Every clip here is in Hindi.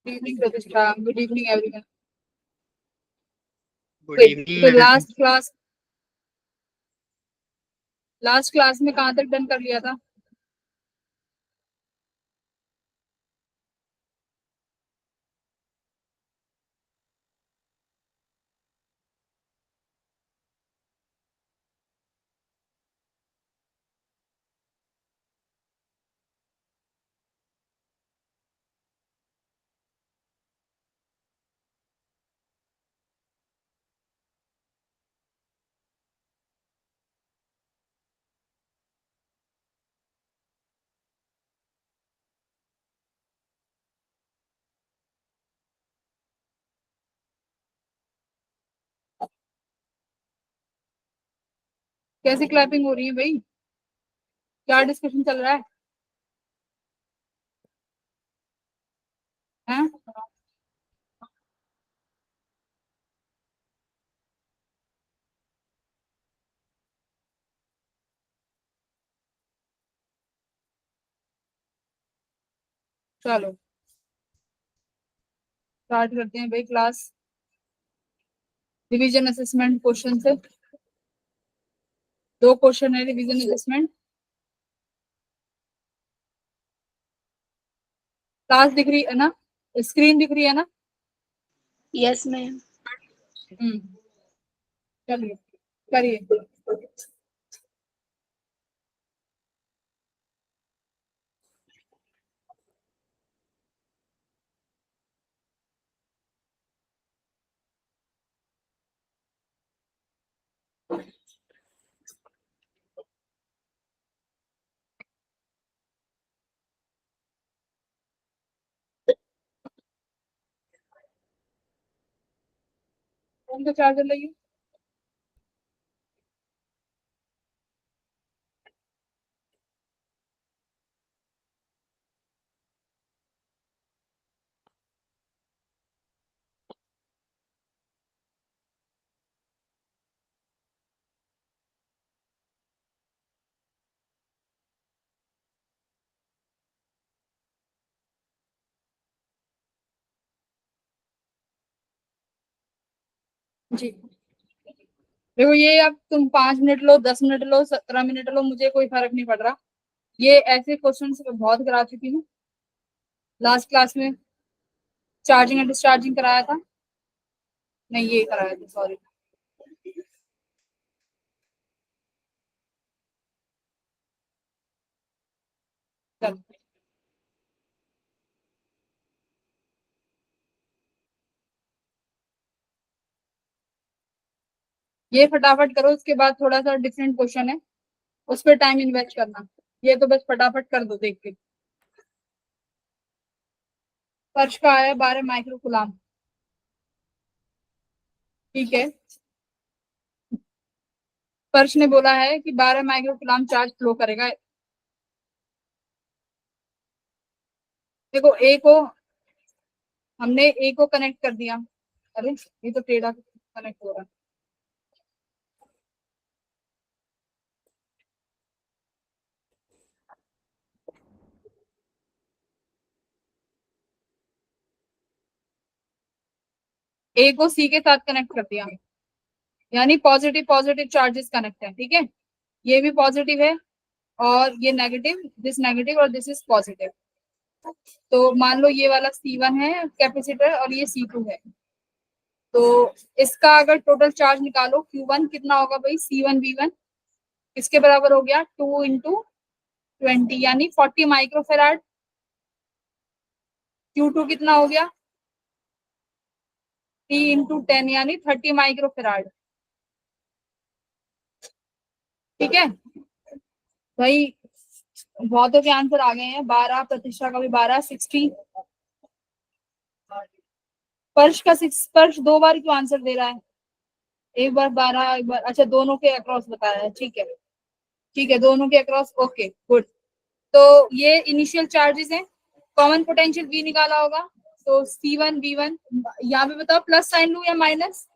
गुड इवनिंग प्रतिष्ठा, good evening everyone. Good evening तो मैम। लास्ट क्लास में कहाँ तक डन कर लिया था? कैसी क्लैपिंग हो रही है भाई? क्या डिस्कशन चल रहा है? हैं? चलो स्टार्ट करते हैं भाई क्लास। रिवीजन असेसमेंट क्वेश्चन से दो क्वेश्चन है। रिवीजन असेसमेंट क्लास दिख रही है ना? स्क्रीन दिख रही है ना? Yes ma'am. चलिए करिए। फोन का चार्जर लगी। जी देखो, ये अब तुम 5 minute low, 10 minute low, 17 minute low, मुझे कोई फर्क नहीं पड़ रहा। ये ऐसे क्वेश्चन बहुत करा चुकी हूँ। लास्ट क्लास में चार्जिंग एंड डिस्चार्जिंग कराया था। नहीं, ये कराया था, सॉरी। चलो ये फटाफट करो, उसके बाद थोड़ा सा डिफरेंट क्वेश्चन है, उस पर टाइम इन्वेस्ट करना। ये तो बस फटाफट कर दो देख के। फर्श का आया 12 माइक्रो कूलाम। ठीक है, फर्श ने बोला है कि 12 माइक्रो कूलाम चार्ज फ्लो करेगा। देखो हमने ए को कनेक्ट कर दिया। अरे ये तो टेढ़ा कनेक्ट हो रहा है। ए को सी के साथ कनेक्ट कर दिया, यानी पॉजिटिव पॉजिटिव चार्जेस कनेक्ट है। ठीक है, ये भी पॉजिटिव है और ये नेगेटिव, दिस नेगेटिव और दिस इज पॉजिटिव। तो मान लो ये वाला C1 है कैपेसिटर और ये C2 है। तो इसका अगर टोटल चार्ज निकालो Q1 कितना होगा भाई? C1V1 इसके बराबर हो गया 2 × 20 यानी 40 माइक्रोफेराड। Q2 कितना हो गया? 3 × 10 यानी 30 माइक्रोफेराड। ठीक है भाई, बहुतों के आंसर आ गए हैं। 12, प्रतिष्ठा का भी 12, 60। स्पर्श 2 बार क्यों आंसर दे रहा है? एक बार 12, एक बार, अच्छा दोनों के अक्रॉस बताया है। ठीक है, ठीक है, दोनों के अक्रॉस, ओके गुड। तो ये इनिशियल चार्जेस हैं। कॉमन पोटेंशियल V निकाला होगा, तो C1V1। यहाँ पे बताओ प्लस साइन लू या माइनस?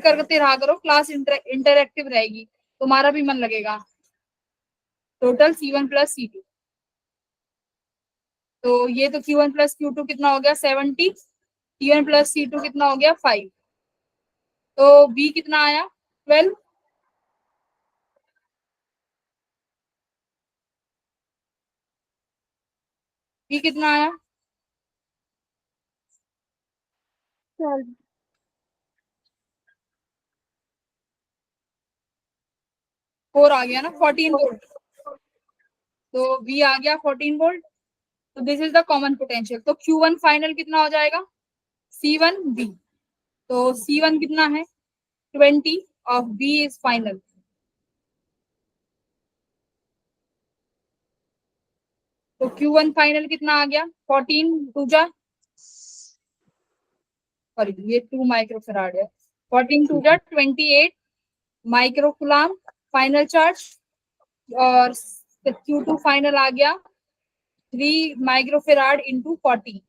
करते रहा करो, क्लास इंटरेक्टिव रहेगी, तुम्हारा भी मन लगेगा। Total C1 + C2। तो ये तो Q1 प्लस Q2 कितना हो गया 70, T1 प्लस C2 कितना हो गया 5, तो B कितना आया 12। B कितना आया 12। 4 आ गया ना 14 वोल्ट, तो V आ गया 14 वोल्ट। तो this is the common potential. तो Q1 फाइनल कितना हो जाएगा C1 B, तो C1 कितना है 20 और B इज फाइनल। तो Q1 फाइनल कितना आ गया 14 टू जा, सॉरी ये 2 माइक्रोफेराड है, 14 टू जा 28 माइक्रोकुलाम फाइनल चार्ज, और Q2 फाइनल आ गया 3 माइक्रोफेराड इंटू 40,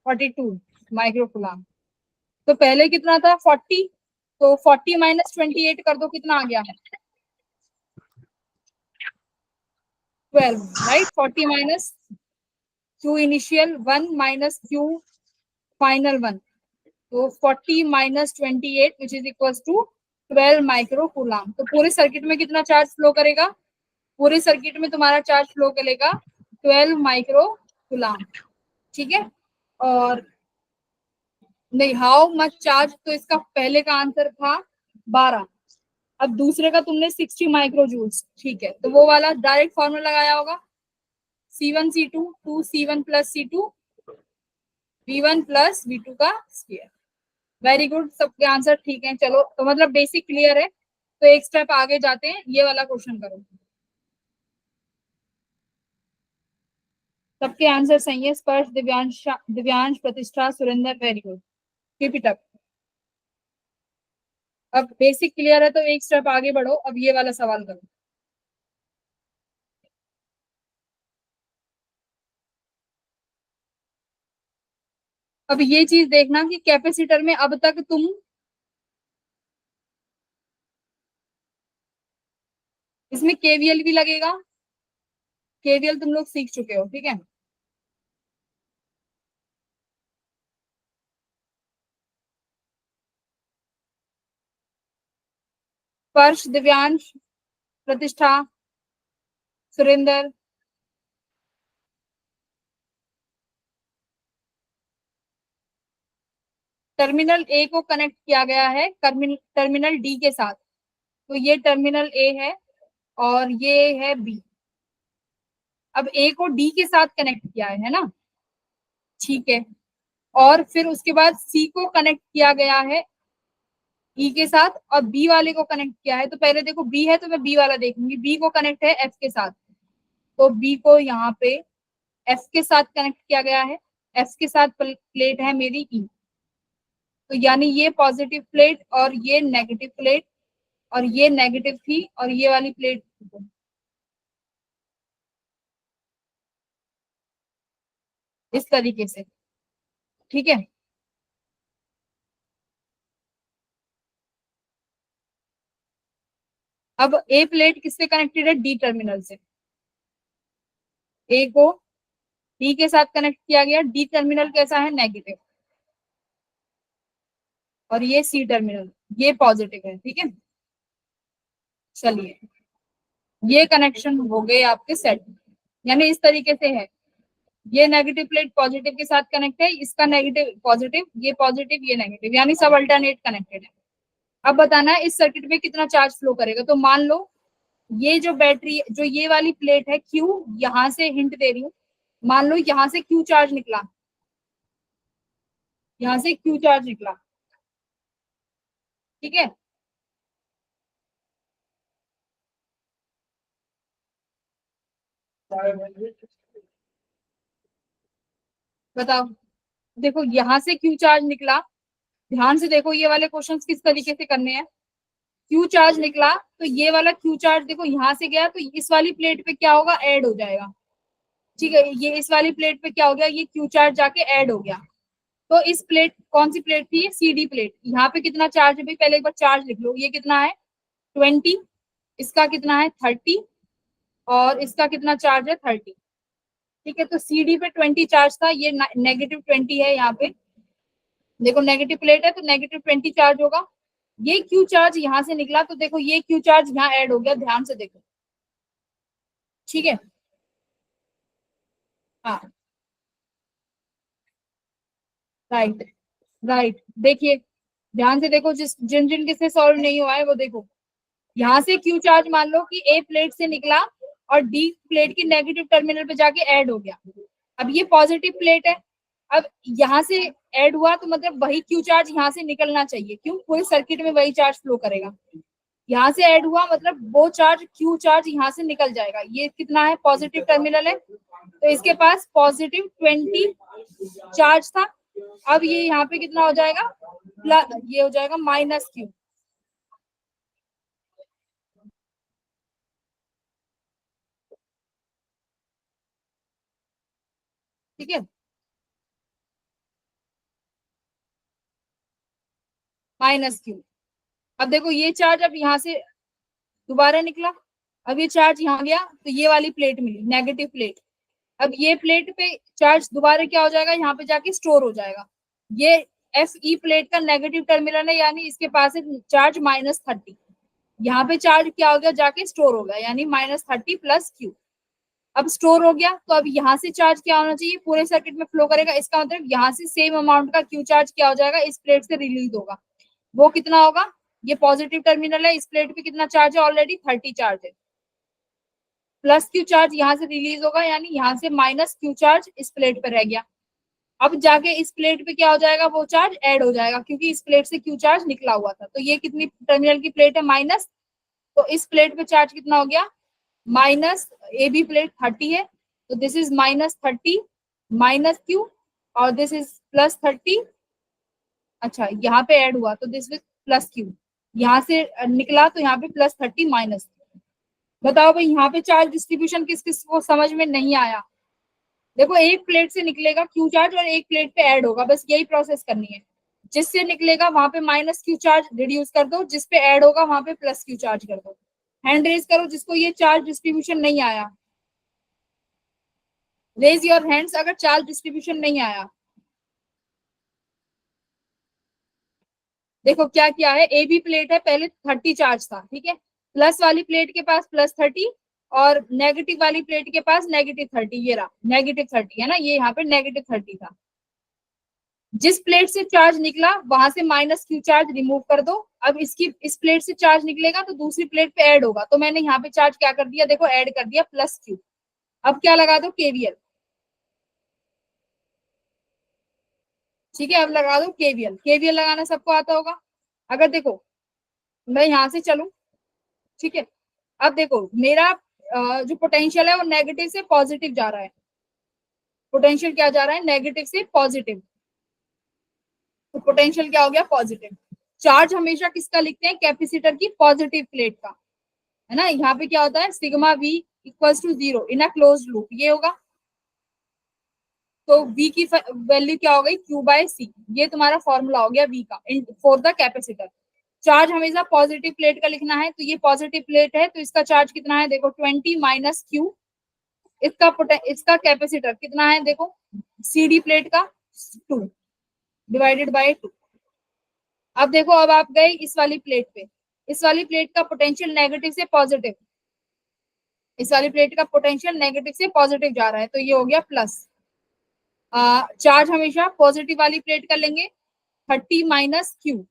42 माइक्रोकुलाम। तो पहले कितना था 40, तो 40 माइनस 28 कर दो कितना आ गया है 12, right. 40 minus Q initial 1 minus Q final 1, तो 40 minus 28 which is equal to 12 micro coulomb. तो पूरे सर्किट में कितना चार्ज फ्लो करेगा, पूरे सर्किट में तुम्हारा चार्ज फ्लो करेगा 12 माइक्रो कूलाम, ठीक है। और नहीं, हाउ मच चार्ज, तो इसका पहले का आंसर था 12, अब दूसरे का तुमने 60 माइक्रो जूल्स, ठीक है। तो वो वाला डायरेक्ट फॉर्मूला लगाया होगा C1 C2 2 C1 plus C2 V1 plus V2 का स्क्वायर। वेरी गुड, सबके आंसर ठीक है। चलो, तो मतलब बेसिक क्लियर है। तो एक स्टेप आगे जाते हैं, ये वाला क्वेश्चन करो। सबके आंसर सही है, स्पर्श, दिव्यांश, दिव्यांश, प्रतिष्ठा, Surendra, very good, keep it up. अब बेसिक क्लियर है तो एक स्टेप आगे बढ़ो, अब ये वाला सवाल करो। अब ये चीज देखना कि कैपेसिटर में अब तक तुम, इसमें केवीएल भी लगेगा, केवीएल तुम लोग सीख चुके हो, ठीक है। स्पर्श, दिव्यांश, प्रतिष्ठा, सुरेंद्र, टर्मिनल ए को कनेक्ट किया गया है टर्मिनल डी के साथ, तो ये टर्मिनल ए है और ये है बी। अब ए को डी के साथ कनेक्ट किया है ना, ठीक है। और फिर उसके बाद सी को कनेक्ट किया गया है ई के साथ, और बी वाले को कनेक्ट किया है। तो पहले देखो बी है तो मैं बी वाला देखूंगी, बी को कनेक्ट है एफ के साथ, तो बी को यहाँ पे एफ के साथ कनेक्ट किया गया है, एफ के साथ प्लेट है मेरी ई, तो यानी ये पॉजिटिव प्लेट और ये नेगेटिव प्लेट, और ये नेगेटिव थी और ये वाली प्लेट थी। इस तरीके से, ठीक है। अब ए प्लेट किससे कनेक्टेड है, डी टर्मिनल से। ए को डी के साथ कनेक्ट किया गया, डी टर्मिनल कैसा है नेगेटिव, और ये सी टर्मिनल ये पॉजिटिव है, ठीक है। चलिए, ये कनेक्शन हो गए आपके सेट, यानी इस तरीके से है, ये नेगेटिव प्लेट पॉजिटिव के साथ कनेक्ट है, इसका नेगेटिव पॉजिटिव ये नेगेटिव, यानी सब अल्टरनेट कनेक्टेड है। अब बताना है इस सर्किट में कितना चार्ज फ्लो करेगा। तो मान लो ये जो बैटरी, जो ये वाली प्लेट है क्यू, यहां से हिंट दे रही हूँ, मान लो यहां से क्यू चार्ज निकला, यहां से क्यू चार्ज निकला, ठीक है। बताओ, देखो यहां से क्यू चार्ज निकला, ध्यान से देखो ये वाले क्वेश्चंस किस तरीके से करने हैं। क्यू चार्ज निकला तो ये वाला क्यू चार्ज देखो यहाँ से गया, तो इस वाली प्लेट पे क्या होगा, ऐड हो जाएगा, ठीक है। ये इस वाली प्लेट पे क्या हो गया, ये क्यू चार्ज जाके ऐड हो गया, तो इस प्लेट, कौन सी प्लेट थी? C D plate. यहाँ पे कितना चार्ज है भाई? पहले एक बार चार्ज लिख लो। ये कितना है? 20। इसका कितना है? 30। और इसका कितना चार्ज है? 30। ठीक है, तो सी डी पे 20 चार्ज था, ये -20 है यहाँ पे। देखो नेगेटिव प्लेट है तो -20 चार्ज होगा। ये क्यू चार्ज यहाँ से निकला, तो देखो ये क्यू चार्ज यहाँ ऐड हो गया, ध्यान से देखो। ठीक है, हाँ, राइट, राइट। देखिए, ध्यान से देखो, जिन जिन किससे सॉल्व नहीं हुआ है वो देखो। यहाँ से क्यू चार्ज मान लो कि ए प्लेट से निकला और डी प्लेट की नेगेटिव टर्मिनल पे जाके ऐड हो गया। अब ये पॉजिटिव प्लेट है, अब यहाँ से ऐड हुआ तो मतलब वही क्यू चार्ज यहाँ से निकलना चाहिए। क्यों? पूरे सर्किट में वही चार्ज फ्लो करेगा। यहाँ से ऐड हुआ मतलब वो चार्ज, क्यू चार्ज यहाँ से निकल जाएगा। ये कितना है? पॉजिटिव टर्मिनल है, तो इसके पास +20 चार्ज था। अब ये यहाँ पे कितना हो जाएगा? ये हो जाएगा -Q। ठीक है, -Q। अब देखो ये चार्ज अब यहाँ से दोबारा निकला, अब ये चार्ज यहाँ गया तो ये वाली प्लेट मिली, नेगेटिव प्लेट। अब ये प्लेट पे चार्ज दोबारा क्या हो जाएगा? यहाँ पे जाके स्टोर हो जाएगा। ये एफ ई प्लेट का नेगेटिव टर्मिनल है, यानी इसके पास है चार्ज -30। यहाँ पे चार्ज क्या हो गया? जाके स्टोर हो गया, यानी -30 + Q। अब स्टोर हो गया तो अब यहाँ से चार्ज क्या होना चाहिए? पूरे सर्किट में फ्लो करेगा। इसका मतलब यहाँ से सेम अमाउंट का क्यू चार्ज क्या हो जाएगा? इस प्लेट से रिलीज होगा। वो कितना होगा? ये पॉजिटिव टर्मिनल है, इस प्लेट पे कितना चार्ज है? ऑलरेडी 30 चार्ज है। +Q चार्ज यहाँ से रिलीज होगा, यानी यहाँ से -Q चार्ज इस प्लेट पे रह गया। अब जाके इस प्लेट पे क्या हो जाएगा? वो चार्ज ऐड हो जाएगा, क्योंकि इस प्लेट से क्यू चार्ज निकला हुआ था। तो ये कितनी टर्मिनल की प्लेट है? माइनस। तो इस प्लेट पे चार्ज कितना हो गया? माइनस। ए बी प्लेट 30 है, तो दिस इज -30 -Q, और दिस इज +30। अच्छा, यहाँ पे ऐड हुआ तो दिस इज +Q। यहाँ से निकला तो यहाँ पे +30 माइनस। बताओ भाई, यहाँ पे चार्ज डिस्ट्रीब्यूशन किस किस को समझ में नहीं आया? देखो, एक प्लेट से निकलेगा क्यू चार्ज और एक प्लेट पे ऐड होगा, बस यही प्रोसेस करनी है। जिससे निकलेगा वहां पे -Q चार्ज रिड्यूस कर दो, जिस पे ऐड होगा वहां पे +Q चार्ज कर दो। हैंड रेज करो जिसको ये चार्ज डिस्ट्रीब्यूशन नहीं आया। रेज योर हैंड्स अगर चार्ज डिस्ट्रीब्यूशन नहीं आया। देखो क्या क्या है, ए बी प्लेट है, पहले 30 चार्ज था, ठीक है। प्लस वाली प्लेट के पास +30 और नेगेटिव वाली प्लेट के पास -30। ये रहा -30 है ना, ये यहाँ पे -30 था। जिस प्लेट से चार्ज निकला वहां से -Q चार्ज रिमूव कर दो। अब इसकी इस प्लेट से चार्ज निकलेगा तो दूसरी प्लेट पे ऐड होगा, तो मैंने यहाँ पे चार्ज क्या कर दिया? देखो ऐड कर दिया +Q। अब क्या लगा दो? केवीएल। ठीक है, अब लगा दो केवीएल। केवीएल लगाना सबको आता होगा। अगर देखो मैं यहाँ से चलूं, ठीक है, अब देखो मेरा जो पोटेंशियल है वो नेगेटिव से पॉजिटिव जा रहा है। पोटेंशियल क्या जा रहा है? नेगेटिव से पॉजिटिव। तो पोटेंशियल क्या हो गया? पॉजिटिव। चार्ज हमेशा किसका लिखते हैं? कैपेसिटर की पॉजिटिव प्लेट का, है ना। यहाँ पे क्या होता है? Sigma V equals to 0 in a close loop, ये होगा। तो v की वैल्यू क्या हो गई? Q/C। ये तुम्हारा फॉर्मूला हो गया v का फॉर द कैपेसिटर। चार्ज हमेशा पॉजिटिव प्लेट का लिखना है, तो ये पॉजिटिव प्लेट है तो इसका चार्ज कितना है? देखो 20 -Q। इसका कैपेसिटर कितना है? देखो सी डी प्लेट का 2 डिवाइडेड बाय 2। अब देखो, अब आप गए इस वाली प्लेट पे। इस वाली प्लेट का पोटेंशियल नेगेटिव से पॉजिटिव, इस वाली प्लेट का पोटेंशियल नेगेटिव से पॉजिटिव जा रहा है, तो ये हो गया प्लस। चार्ज हमेशा पॉजिटिव वाली प्लेट का लेंगे, 30 -Q।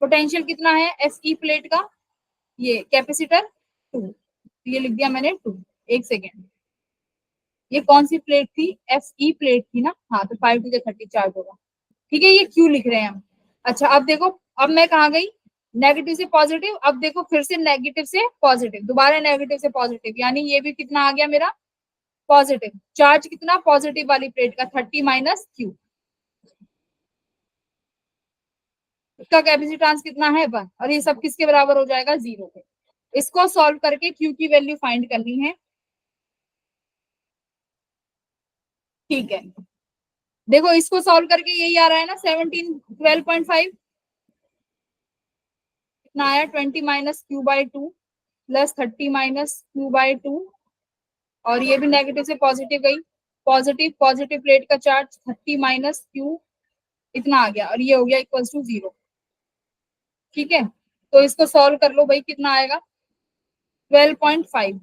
पोटेंशियल कितना है एफ ई प्लेट का? ये कैपेसिटर 2, ये लिख दिया मैंने 2। एक सेकेंड, ये कौन सी प्लेट थी? एफ ई प्लेट थी ना, हाँ, तो 5 to 30 चार्ज होगा। ठीक है, ये क्यू लिख रहे हैं हम। अच्छा, अब देखो, अब मैं कहाँ गई? नेगेटिव से पॉजिटिव। अब देखो फिर से नेगेटिव से पॉजिटिव, दोबारा नेगेटिव से पॉजिटिव, यानी ये भी कितना आ गया मेरा? पॉजिटिव। चार्ज कितना? पॉजिटिव वाली प्लेट का 30 -Q। इसका कैपेसिटेंस कितना है? 1। और ये सब किसके बराबर हो जाएगा? 0 के। इसको सॉल्व करके क्यू की वैल्यू फाइंड करनी है। ठीक है, देखो इसको सॉल्व करके यही आ रहा है ना 17 12.5 कितना आया 20 minus Q by two plus 30 minus Q by two और ये भी नेगेटिव से पॉजिटिव गई पॉजिटिव पॉजिटिव प्लेट का चार्ज 30 माइनस क्यू इतना आ गया और ये हो गया इक्वल्स टू 0। ठीक है तो इसको सॉल्व कर लो भाई कितना आएगा 12.5।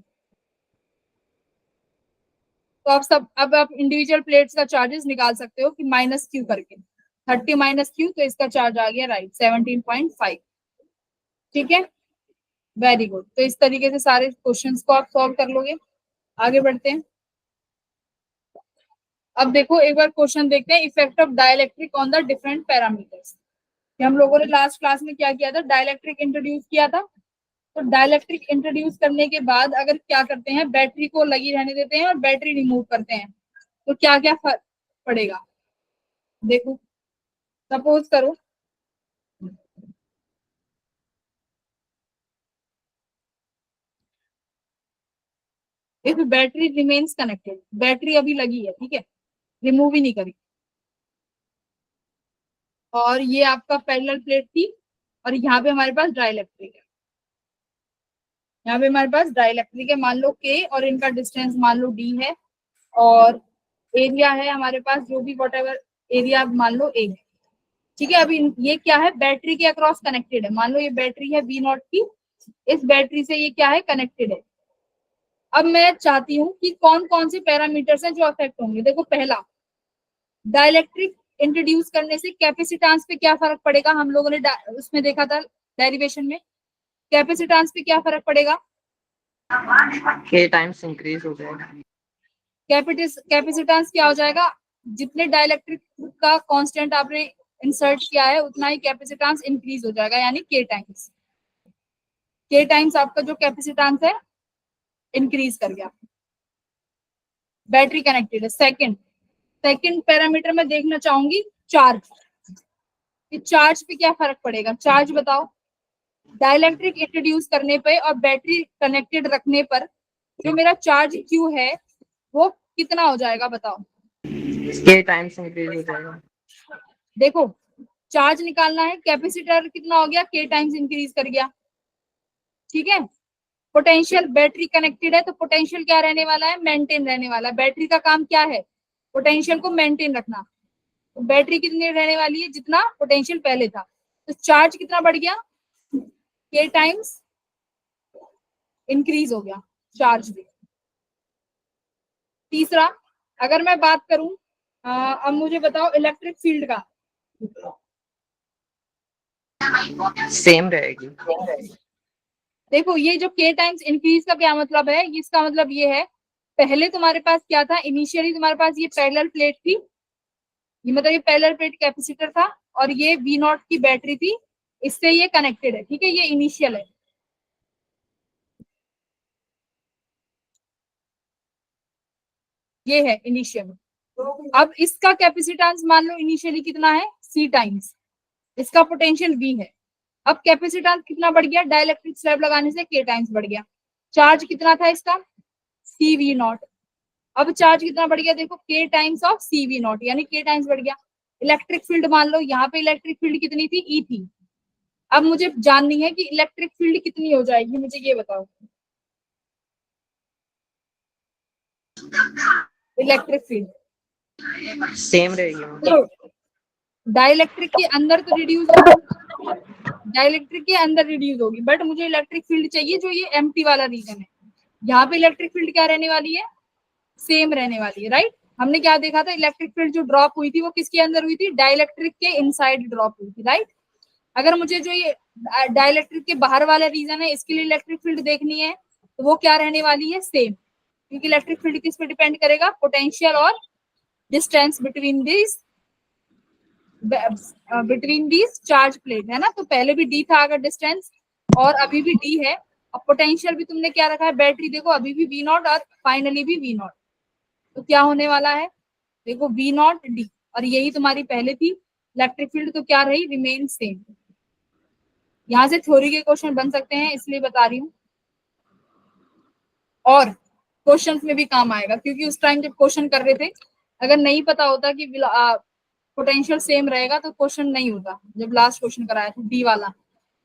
तो अब आप इंडिविजुअल प्लेट्स का चार्जेस निकाल सकते हो कि माइनस क्यू करके 30 माइनस क्यू तो इसका चार्ज आ गया राइट 17.5। ठीक है वेरी गुड। तो इस तरीके से सारे क्वेश्चंस को आप सॉल्व कर लोगे। आगे बढ़ते हैं। अब देखो एक बार क्वेश्चन देखते हैं effect of dielectric on the different parameters. हम लोगों ने लास्ट क्लास में क्या किया था डाइलेक्ट्रिक इंट्रोड्यूस किया था। तो डाइलेक्ट्रिक इंट्रोड्यूस करने के बाद अगर क्या करते हैं बैटरी को लगी रहने देते हैं और बैटरी रिमूव करते हैं तो क्या क्या फर्क पड़ेगा। देखो सपोज करो if battery remains connected battery अभी लगी है ठीक है रिमूव ही नहीं करी और ये आपका पैरेलल प्लेट थी और यहाँ पे हमारे पास डाइलेक्ट्रिक है। यहाँ पे हमारे पास डाइलेक्ट्रिक है मान लो के और इनका डिस्टेंस मान लो डी है और एरिया है हमारे पास जो भी वट एवर एरिया मान लो ए है। ठीक है अभी ये क्या है बैटरी के अक्रॉस कनेक्टेड है मान लो ये बैटरी है बी नॉट की इस बैटरी से ये क्या है कनेक्टेड है। अब मैं चाहती हूँ कि कौन कौन से पैरामीटर्स हैं जो अफेक्ट होंगे। देखो पहला डाइलेक्ट्रिक इंट्रोड्यूस करने से कैपेसिटेंस पे क्या फर्क पड़ेगा हम लोगों ने उसमें देखा था डेरिवेशन में कैपेसिटेंस पे क्या फर्क पड़ेगा के टाइम्स इंक्रीज हो जाएगा। कैपेसिटेंस क्या हो जाएगा जितने डाइलेक्ट्रिक का कांस्टेंट आपने इंसर्ट किया है उतना ही कैपेसिटेंस इंक्रीज हो जाएगा यानी के टाइम्स आपका जो कैपेसिटेंस है इंक्रीज कर गया। बैटरी कनेक्टेड है। सेकंड पैरामीटर में देखना चाहूंगी चार्ज चार्ज पे क्या फर्क पड़ेगा चार्ज बताओ डाइलेक्ट्रिक इंट्रोड्यूस करने पे और बैटरी कनेक्टेड रखने पर जो मेरा चार्ज क्यू है वो कितना हो जाएगा बताओ के टाइम्स इंक्रीज हो जाएगा। देखो चार्ज निकालना है कैपेसिटर कितना हो गया के टाइम्स इंक्रीज कर गया। ठीक है पोटेंशियल बैटरी कनेक्टेड है तो पोटेंशियल क्या रहने वाला है मेंटेन रहने वाला है। बैटरी का काम क्या है पोटेंशियल को मेंटेन रखना तो बैटरी कितनी रहने वाली है जितना पोटेंशियल पहले था तो चार्ज कितना बढ़ गया के टाइम्स इंक्रीज हो गया चार्ज भी। तीसरा अगर मैं बात करूं अब मुझे बताओ इलेक्ट्रिक फील्ड का सेम रहेगी। देखो ये जो के टाइम्स इंक्रीज का क्या मतलब है इसका मतलब ये है पहले तुम्हारे पास क्या था इनिशियली तुम्हारे पास ये पैरेलल प्लेट थी ये मतलब ये पैरेलल प्लेट कैपेसिटर था और ये वी नॉट की बैटरी थी इससे ये कनेक्टेड है। ठीक है ये इनिशियल है। ये है इनिशियल। अब इसका कैपेसिटेंस मान लो इनिशियली कितना है सी टाइम्स इसका पोटेंशियल वी है। अब कैपेसिटेंस कितना बढ़ गया डाइलेक्ट्रिक स्लैब लगाने से के टाइम्स बढ़ गया। चार्ज कितना था इसका सी वी नॉट। अब चार्ज कितना बढ़ गया देखो K times of C V naught यानी के टाइम्स बढ़ गया। इलेक्ट्रिक फील्ड मान लो यहाँ पे इलेक्ट्रिक फील्ड कितनी थी ई थी। अब मुझे जाननी है कि इलेक्ट्रिक फील्ड कितनी हो जाएगी मुझे ये बताओ इलेक्ट्रिक फील्ड सेम रहेगी। तो डाइलेक्ट्रिक के अंदर तो रिड्यूस होगी डाइलेक्ट्रिक के अंदर रिड्यूस होगी बट मुझे इलेक्ट्रिक फील्ड चाहिए जो ये एम्प्टी वाला रीजन है। यहाँ पे इलेक्ट्रिक फील्ड क्या रहने वाली है सेम रहने वाली है राइट। हमने क्या देखा था इलेक्ट्रिक फील्ड जो ड्रॉप हुई थी वो किसके अंदर हुई थी डाइलेक्ट्रिक के इनसाइड ड्रॉप हुई थी राइट। अगर मुझे जो ये डाइलेक्ट्रिक के बाहर वाला रीजन है इसके लिए इलेक्ट्रिक फील्ड देखनी है तो वो क्या रहने वाली है सेम क्योंकि इलेक्ट्रिक फील्ड किस पे डिपेंड करेगा पोटेंशियल और distance between these charge plate है ना। तो पहले भी डी था अगर डिस्टेंस और अभी भी डी है और पोटेंशियल भी तुमने क्या रखा है बैटरी देखो अभी भी वी नॉट और फाइनली भी वी नॉट तो क्या होने वाला है देखो वी नॉट डी और यही तुम्हारी पहले थी इलेक्ट्रिक फील्ड तो क्या रही रिमेन सेम। यहाँ से थ्योरी के क्वेश्चन बन सकते हैं इसलिए बता रही हूँ और क्वेश्चंस में भी काम आएगा क्योंकि उस टाइम जब क्वेश्चन कर रहे थे अगर नहीं पता होता कि पोटेंशियल सेम रहेगा तो क्वेश्चन नहीं होता, जब लास्ट क्वेश्चन कराया था डी वाला,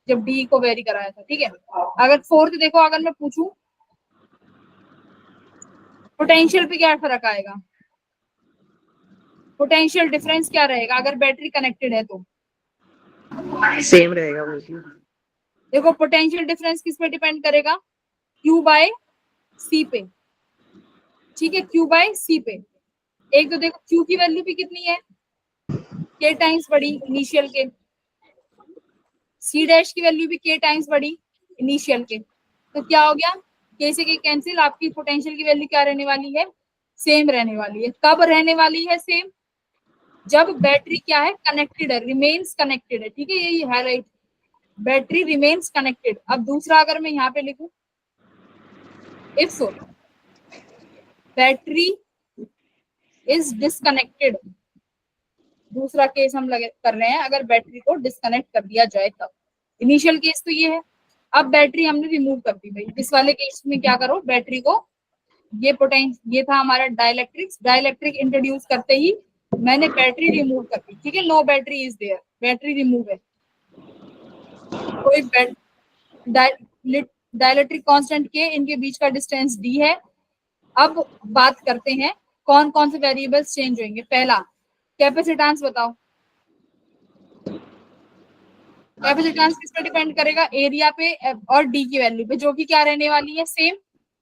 जब डी को वेरी कराया था, ठीक है। अगर फोर्थ देखो, अगर मैं पूछूं पोटेंशियल पे क्या फर्क आएगा, पोटेंशियल डिफरेंस क्या रहेगा अगर बैटरी कनेक्टेड है तो? सेम रहेगा वो भी। देखो पोटेंशियल डिफरेंस किस पे डिपेंड करेगा, क्यू बाय सी पे, ठीक है, क्यू बाय सी पे। एक तो देखो क्यू की वैल्यू भी कितनी है, के टाइम्स बड़ी इनिशियल के, सी डैश की वैल्यू भी के टाइम्स बड़ी इनिशियल के, तो क्या हो गया, के से के कैंसिल, आपकी पोटेंशियल की वैल्यू क्या रहने वाली है, सेम रहने वाली है। कब रहने वाली है सेम, जब बैटरी क्या है, कनेक्टेड है, रिमेन्स कनेक्टेड है, ठीक है, ये हाईलाइट, बैटरी रिमेन्स कनेक्टेड। अब दूसरा अगर मैं यहाँ पे लिखूं, if so battery is disconnected, दूसरा केस हम लगे कर रहे हैं, अगर बैटरी को डिस्कनेक्ट कर दिया जाए तब। इनिशियल केस तो ये है, अब बैटरी हमने रिमूव कर दी भाई, इस वाले केस में क्या करो, बैटरी को, ये था हमारा डाइलेक्ट्रिक्स, डाइलेक्ट्रिक इंट्रोड्यूस करते ही मैंने बैटरी रिमूव कर दी, ठीक है, no battery is there, battery remove है, कोई डाइलेक्ट्रिक कांस्टेंट के इनके बीच का डिस्टेंस डी है। अब बात करते हैं कौन कौन से वेरिएबल्स चेंज होंगे। पहला कैपेसिटेंस बताओ, कैपेसिटेंस किस पे डिपेंड करेगा, एरिया पे और डी की वैल्यू पे, जो कि क्या रहने वाली है, सेम,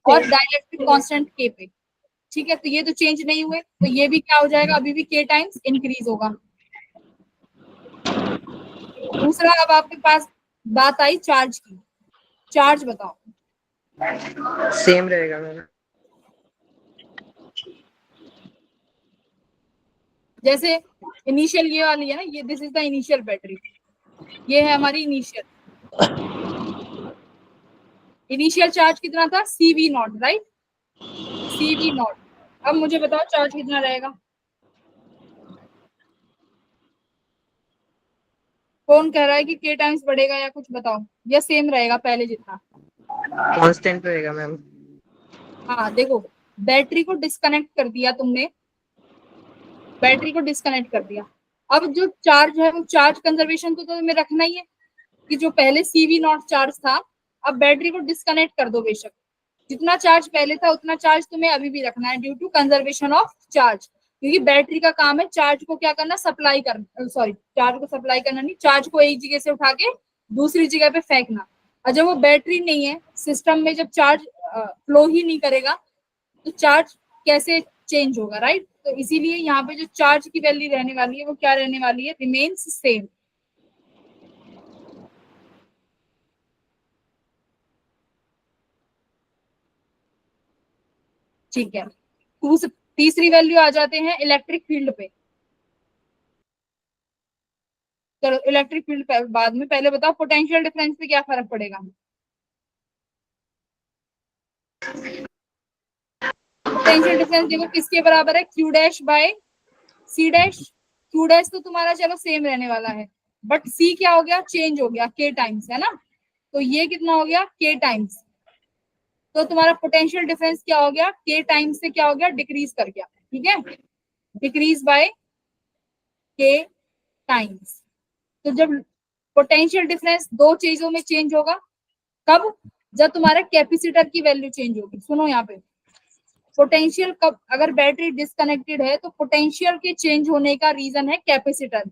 और डाइलेक्ट्रिक कांस्टेंट के पे, ठीक है, तो ये तो चेंज नहीं हुए, तो ये भी क्या हो जाएगा, अभी भी के टाइम्स इंक्रीज होगा। दूसरा, अब आपके पास बात आई चार्ज की, चार्ज बताओ, सेम रहेगा मैम। जैसे इनिशियल ये वाली है ना, ये this is the initial battery, ये है हमारी इनिशियल, इनिशियल चार्ज कितना था, CV not, right, CV not. अब मुझे बताओ चार्ज कितना रहेगा, कौन कह रहा है कि के टाइम्स बढ़ेगा, या कुछ बताओ, या सेम रहेगा पहले जितना? कांस्टेंट रहेगा मैम। हाँ देखो, बैटरी को डिस्कनेक्ट कर दिया तुमने, बैटरी को डिस्कनेक्ट कर दिया, अब जो चार्ज है वो चार्ज कंजर्वेशन तो तुम्हें रखना ही है, कि जो पहले CV नॉट चार्ज था, अब बैटरी को डिस्कनेक्ट कर दो बेशक, जितना चार्ज पहले था उतना चार्ज तुम्हें अभी भी रखना है, due to conservation of charge, क्योंकि बैटरी का काम है चार्ज को क्या करना, सप्लाई करना, सॉरी चार्ज को सप्लाई करना नहीं, चार्ज को एक जगह से उठा के दूसरी जगह पे फेंकना। और जब वो बैटरी नहीं है सिस्टम में, जब चार्ज फ्लो ही नहीं करेगा तो चार्ज कैसे चेंज होगा, राइट, तो इसीलिए यहाँ पे जो चार्ज की वैल्यू रहने वाली है वो क्या रहने वाली है, रिमेन्स सेम। ठीक है, तीसरी वैल्यू आ जाते हैं इलेक्ट्रिक फील्ड पे। चलो इलेक्ट्रिक फील्ड बाद में, पहले बताओ पोटेंशियल डिफरेंस पे क्या फर्क पड़ेगा। पोटेंशियल डिफरेंस देखो किसके बराबर है, Q dash by C dash, Q dash तो तुम्हारा चलो सेम रहने वाला है, बट सी क्या हो गया, चेंज हो गया, के टाइम्स है ना, तो ये कितना हो गया, के टाइम्स, तो तुम्हारा पोटेंशियल डिफरेंस क्या हो गया, के टाइम्स से क्या हो गया, डिक्रीज कर गया, ठीक है, डिक्रीज बाय के टाइम्स। तो जब पोटेंशियल डिफरेंस दो चीजों में चेंज होगा, कब, जब तुम्हारा कैपेसिटर की वैल्यू चेंज होगी। सुनो यहाँ पे, पोटेंशियल कब, अगर बैटरी डिस्कनेक्टेड है तो पोटेंशियल के चेंज होने का रीजन है कैपेसिटर,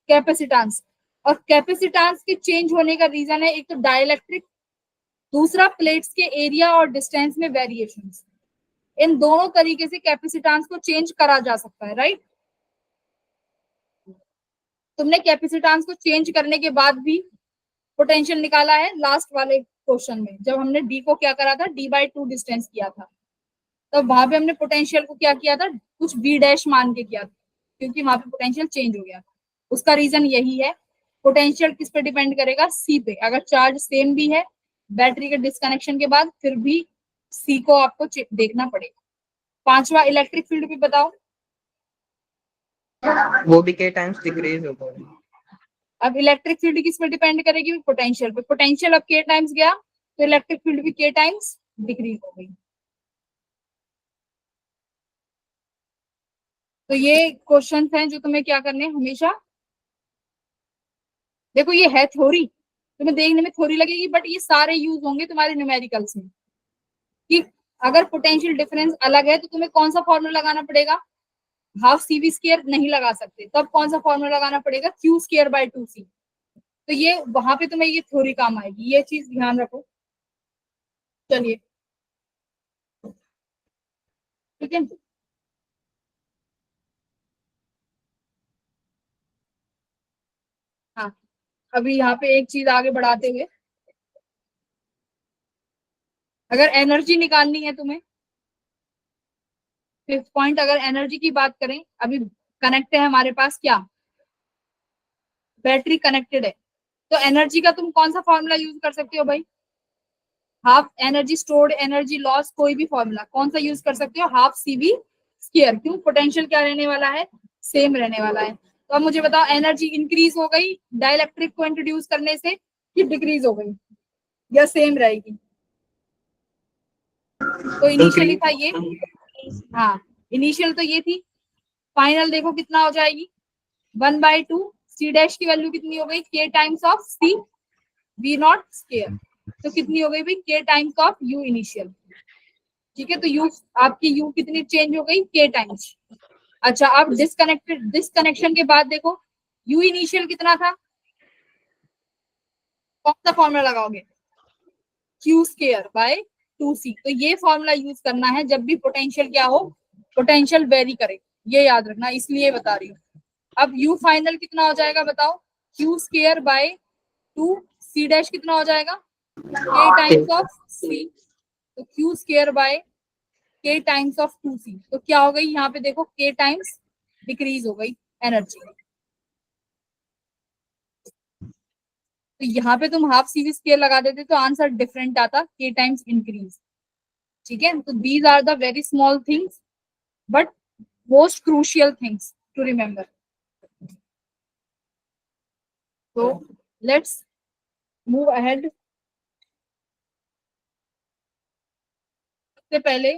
कैपेसिटेंस, और कैपेसिटेंस के चेंज होने का रीजन है एक तो डाइलेक्ट्रिक, दूसरा प्लेट्स के एरिया और डिस्टेंस में वेरिएशन। इन दोनों तरीके से कैपेसिटेंस को चेंज करा जा सकता है, राइट। तुमने कैपेसिटेंस को चेंज करने के बाद भी पोटेंशियल निकाला है लास्ट वाले क्वेश्चन में, जब हमने डी को क्या करा था, D/2 डिस्टेंस किया था, तब वहां पे हमने पोटेंशियल को क्या किया था, कुछ बी डैश मान के किया था, क्योंकि वहां पे पोटेंशियल चेंज हो गया था। उसका रीजन यही है, पोटेंशियल किस पे डिपेंड करेगा, सी पे, अगर चार्ज सेम भी है बैटरी के डिस्कनेक्शन के बाद, फिर भी सी को आपको देखना पड़ेगा। पांचवा इलेक्ट्रिक फील्ड भी बताओ, वो भी के टाइम्स डिक्रीज होगा। अब इलेक्ट्रिक फील्ड किस पे डिपेंड करेगी, पोटेंशियल पे, पोटेंशियल अब के टाइम्स गया तो इलेक्ट्रिक फील्ड भी के टाइम्स डिक्रीज हो गई। तो ये क्वेश्चन हैं जो तुम्हें क्या करने हैं हमेशा। देखो ये है थ्योरी, तुम्हें देखने में थ्योरी लगेगी, बट ये सारे यूज होंगे तुम्हारे न्यूमेरिकल्स में। कि अगर पोटेंशियल डिफरेंस अलग है तो तुम्हें कौन सा फॉर्मूला लगाना पड़ेगा, हाफ सी वी स्क्वायर नहीं लगा सकते, तब कौन सा फॉर्मूला लगाना पड़ेगा, क्यू स्क्वायर बाय 2c। तो ये वहां पे तुम्हें ये थ्योरी काम आएगी, ये चीज ध्यान रखो। चलिए ठीक है। हाँ, अभी यहाँ पे एक चीज आगे बढ़ाते हुए, अगर एनर्जी निकालनी है तुम्हें, फिफ्थ पॉइंट, अगर एनर्जी की बात करें, अभी कनेक्ट है हमारे पास क्या, बैटरी कनेक्टेड है, तो एनर्जी का तुम कौन सा फॉर्मूला यूज कर सकते हो भाई, half energy stored energy loss, कोई भी फॉर्मूला कौन सा यूज कर सकते हो, हाफ सी वी स्क्वायर। क्यों, पोटेंशियल क्या रहने वाला है, सेम रहने वाला है। तो अब मुझे बताओ, एनर्जी इंक्रीज हो गई डाइलेक्ट्रिक को इंट्रोड्यूस करने से, कि डिक्रीज हो गई, या सेम रहेगी। तो इनिशियली था ये, हाँ इनिशियल तो ये थी, फाइनल देखो कितना हो जाएगी, 1/2 सी डैश की वैल्यू कितनी हो गई, K times of C V not square. तो कितनी हो गई भाई, के टाइम्स ऑफ यू इनिशियल। ठीक है, तो यू आपकी यू कितनी चेंज हो गई, के टाइम्स। अच्छा, अब डिस्कनेक्टेड, डिस्कनेक्शन के बाद देखो यू इनिशियल कितना था, कौन सा फॉर्मूला लगाओगे, क्यू स्क्वायर बाय 2c। तो ये फॉर्मूला यूज करना है जब भी पोटेंशियल क्या हो, पोटेंशियल वेरी करे, ये याद रखना, इसलिए बता रही हूँ। अब यू फाइनल कितना हो जाएगा बताओ, Q square by 2 C dash कितना हो जाएगा, के टाइम्स ऑफ सी। तो Q square by K times of 2c। तो क्या हो गई यहाँ पे देखो, के टाइम्स डिक्रीज हो गई एनर्जी। तो यहाँ पे तुम हाफ सी वी स्क्वायर लगा देते तो आंसर डिफरेंट आता, के टाइम्स इंक्रीज। ठीक है, तो these are the very small things but most crucial things to remember. तो लेट्स मूव अहेड। सबसे पहले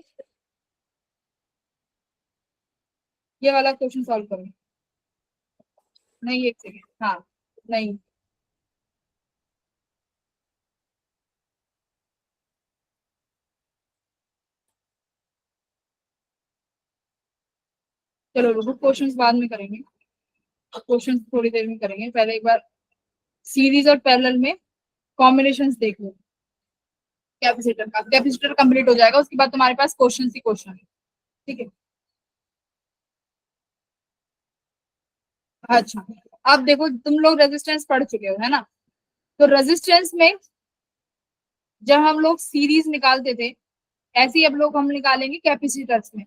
ये वाला क्वेश्चन सॉल्व करो। नहीं, एक सेकेंड, हाँ नहीं, चलो रुको, क्वेश्चंस बाद में करेंगे, क्वेश्चंस थोड़ी देर में करेंगे, पहले एक बार सीरीज और पैरेलल में कॉम्बिनेशंस देख लो। कैपेसिटर का, कैपेसिटर कंप्लीट हो जाएगा, उसके बाद तुम्हारे पास क्वेश्चन ही क्वेश्चन है। ठीक है, अच्छा अब देखो, तुम लोग रेजिस्टेंस पढ़ चुके हो है ना, तो रेजिस्टेंस में जब हम लोग सीरीज निकालते थे, ऐसे ही अब लोग हम निकालेंगे कैपेसिटर्स में।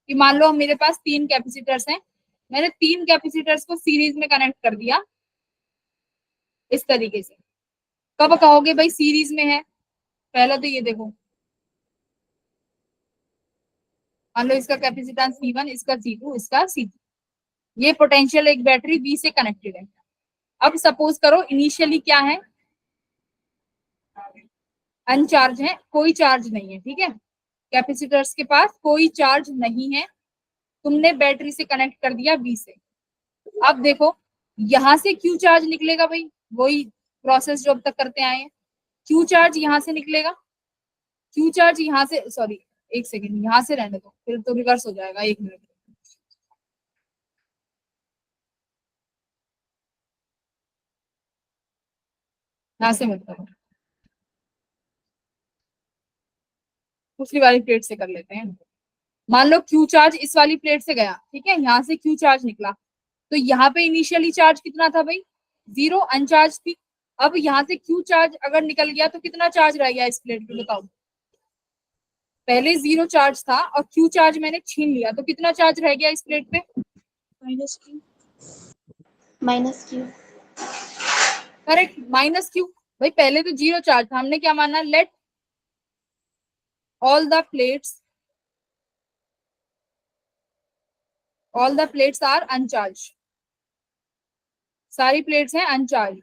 कि मान लो मेरे पास 3 कैपेसिटर्स हैं, मैंने 3 कैपेसिटर्स को सीरीज में कनेक्ट कर दिया इस तरीके से। कब कहोगे भाई सीरीज में है, पहला तो ये देखो, मान लो इसका कैपेसिटेंस C1, इसका C2, इसका C3, ये पोटेंशियल एक बैटरी बी से कनेक्टेड है। अब सपोज करो इनिशियली क्या है, अनचार्ज है, कोई चार्ज नहीं है। ठीक है, कैपेसिटर्स के पास कोई चार्ज नहीं है, तुमने बैटरी से कनेक्ट कर दिया बी से। अब देखो यहां से क्यू चार्ज निकलेगा भाई, वही प्रोसेस जो अब तक करते आए हैं, क्यू चार्ज यहां से निकलेगा, क्यू चार्ज यहाँ से, सॉरी एक सेकेंड, यहाँ से रहने दो फिर तो रिवर्स हो जाएगा, 1 मिनट। यहाँ से मत करो, दूसरी वाली प्लेट से कर लेते हैं। मान लो क्यू चार्ज इस वाली प्लेट से गया, ठीक है, यहाँ से क्यू चार्ज निकला, तो यहाँ पे इनिशियली चार्ज कितना था भाई, 0, अनचार्ज थी। अब यहाँ से क्यू चार्ज अगर निकल गया तो कितना चार्ज रह गया इस प्लेट पे बताओ, पहले 0 चार्ज था और क्यू चार्ज मैंने छीन लिया, तो कितना चार्ज रह गया इस प्लेट पे, minus Q, minus Q. Correct, minus Q. भाई पहले तो 0 चार्ज था, हमने क्या माना, let all the plates, all the plates are uncharged, सारी प्लेट्स हैं अनचार्ज।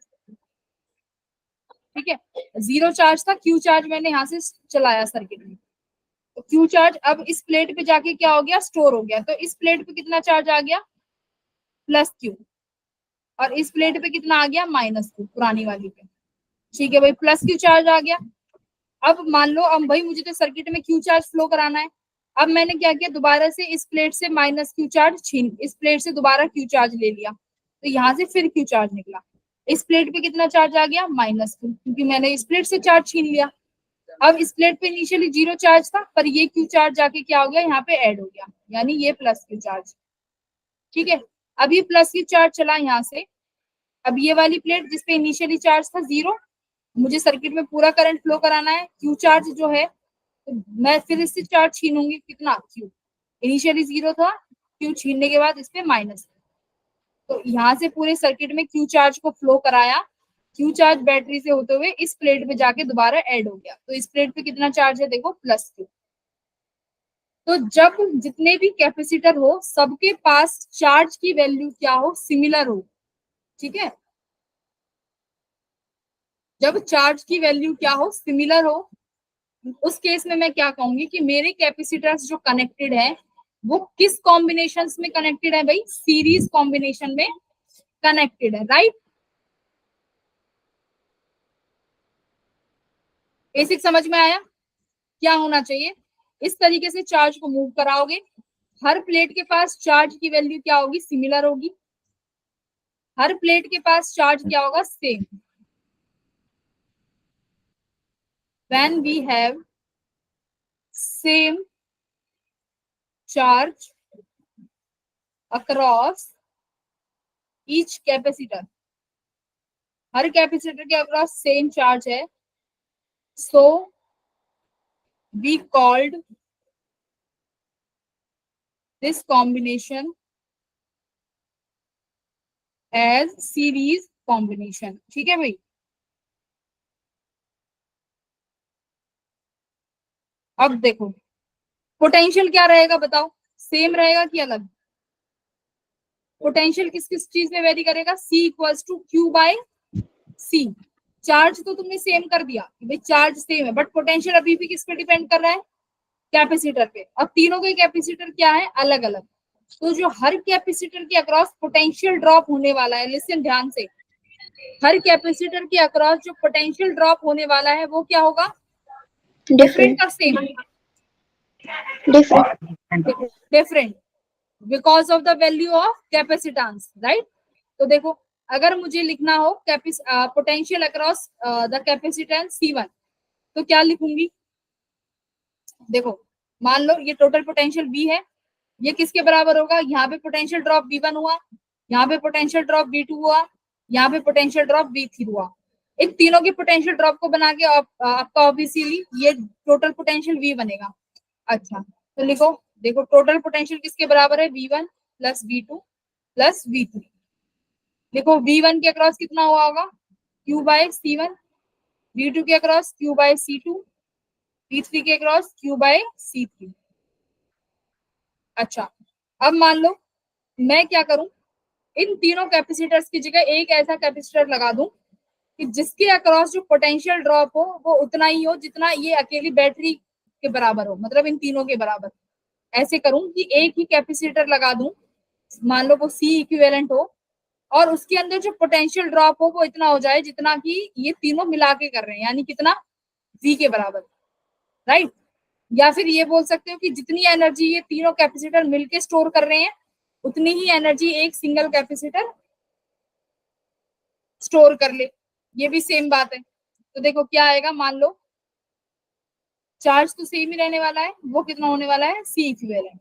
ठीक है, 0 चार्ज था, क्यू चार्ज मैंने यहाँ से चलाया सर्किट में, तो क्यू चार्ज अब इस प्लेट पे जाके क्या हो गया, स्टोर हो गया। तो इस प्लेट पे कितना चार्ज आ गया, प्लस क्यू, और इस प्लेट पे कितना आ गया, माइनस क्यू, पुरानी वाली पे। ठीक है भाई, प्लस क्यू चार्ज आ गया। अब मान लो, अब भाई मुझे तो सर्किट में क्यू चार्ज फ्लो कराना है। अब मैंने क्या किया, दोबारा से इस प्लेट से माइनस क्यू चार्ज छीन, इस प्लेट से दोबारा क्यू चार्ज ले लिया, तो यहाँ से फिर क्यू चार्ज निकला। इस प्लेट पे कितना चार्ज आ गया, माइनस क्यू, क्योंकि मैंने इस प्लेट से चार्ज छीन लिया। अब इस प्लेट पे इनिशियली 0 चार्ज था, पर ये क्यू चार्ज जाके क्या हो गया, यहाँ पे ऐड हो गया, यानी ये प्लस क्यू चार्ज। ठीक है, अब ये प्लस क्यू चार्ज चला यहाँ से। अब ये वाली प्लेट जिसपे इनिशियली चार्ज था 0, मुझे सर्किट में पूरा करंट फ्लो कराना है, क्यू चार्ज जो है, तो मैं फिर इससे चार्ज छीनूंगी, कितना, क्यू। इनिशियली 0 था, क्यू छीनने के बाद इस पे माइनस, तो यहाँ से पूरे सर्किट में क्यू चार्ज को फ्लो कराया। क्यू चार्ज बैटरी से होते हुए इस प्लेट पे जाके दोबारा ऐड हो गया, तो इस प्लेट पे कितना चार्ज है, देखो, प्लस क्यू। तो जब जितने भी कैपेसिटर हो, सबके पास चार्ज की वैल्यू क्या हो, सिमिलर हो। ठीक है, जब चार्ज की वैल्यू क्या हो, सिमिलर हो, उस केस में मैं क्या कहूंगी कि मेरे कैपेसिटर्स जो कनेक्टेड है वो किस कॉम्बिनेशन में कनेक्टेड है, भाई सीरीज कॉम्बिनेशन में कनेक्टेड है, राइट। बेसिक समझ में आया, क्या होना चाहिए, इस तरीके से चार्ज को मूव कराओगे, हर प्लेट के पास चार्ज की वैल्यू क्या होगी, सिमिलर होगी, हर प्लेट के पास चार्ज क्या होगा, same. when we have same charge across each capacitor, her capacitor के अक्रॉस सेम चार्ज है, so we called this combination as series combination। ठीक है भाई, अब देखो पोटेंशियल क्या रहेगा, बताओ, सेम रहेगा कि अलग। पोटेंशियल किस किस चीज में वेरी करेगा, C equals to Q by C. Charge तो तुमने सेम कर दिया कि भाई चार्ज सेम है, बट पोटेंशियल अभी भी किस पे डिपेंड कर रहा है, कैपेसिटर पे। अब तीनों के कैपेसिटर क्या है, अलग अलग। तो जो हर कैपेसिटर के अक्रॉस पोटेंशियल ड्रॉप होने वाला है, लिसन ध्यान से, हर कैपेसिटर के अक्रॉस जो पोटेंशियल ड्रॉप होने वाला है वो क्या होगा, डिफरेंट Different. और same, Different. Different, because of the value of capacitance, right. तो देखो, अगर मुझे लिखना हो potential across the capacitance C1, तो क्या लिखूंगी, देखो, मान लो ये टोटल पोटेंशियल V है, ये किसके बराबर होगा, यहाँ पे पोटेंशियल ड्रॉप V1 हुआ, यहाँ पे पोटेंशियल ड्रॉप V2 हुआ, यहाँ पे पोटेंशियल ड्रॉप V3 हुआ। इन तीनों के पोटेंशियल ड्रॉप को बना के आपका ऑब्वियसली ये टोटल पोटेंशियल V बनेगा। अच्छा, तो लिखो, देखो टोटल पोटेंशियल किसके बराबर है, V1 plus V2 plus V3। देखो V1 के अक्रॉस कितना हुआ होगा, Q बाय C1, V2 के across Q bye C2, V3 के अक्रॉस Q बाय C3। अच्छा, अब मान लो मैं क्या करूं, इन तीनों कैपेसिटर्स की जगह एक ऐसा कैपेसिटर लगा दूं कि जिसके अक्रॉस जो पोटेंशियल ड्रॉप हो वो उतना ही हो जितना ये अकेली बैटरी के बराबर हो, मतलब इन तीनों के बराबर। ऐसे करूं कि एक ही कैपेसिटर लगा दूं, मान लो वो C इक्विवेलेंट हो, और उसके अंदर जो पोटेंशियल ड्रॉप हो वो इतना हो जाए जितना कि ये तीनों मिला के कर रहे हैं, यानी कितना, V के बराबर, राइट। या फिर ये बोल सकते हो कि जितनी एनर्जी ये तीनों कैपेसिटर मिलके स्टोर कर रहे हैं उतनी ही एनर्जी एक सिंगल कैपेसिटर स्टोर कर ले, ये भी सेम बात है। तो देखो क्या आएगा, मान लो चार्ज तो सेम ही रहने वाला है, वो कितना होने वाला है, C इक्विवेलेंट।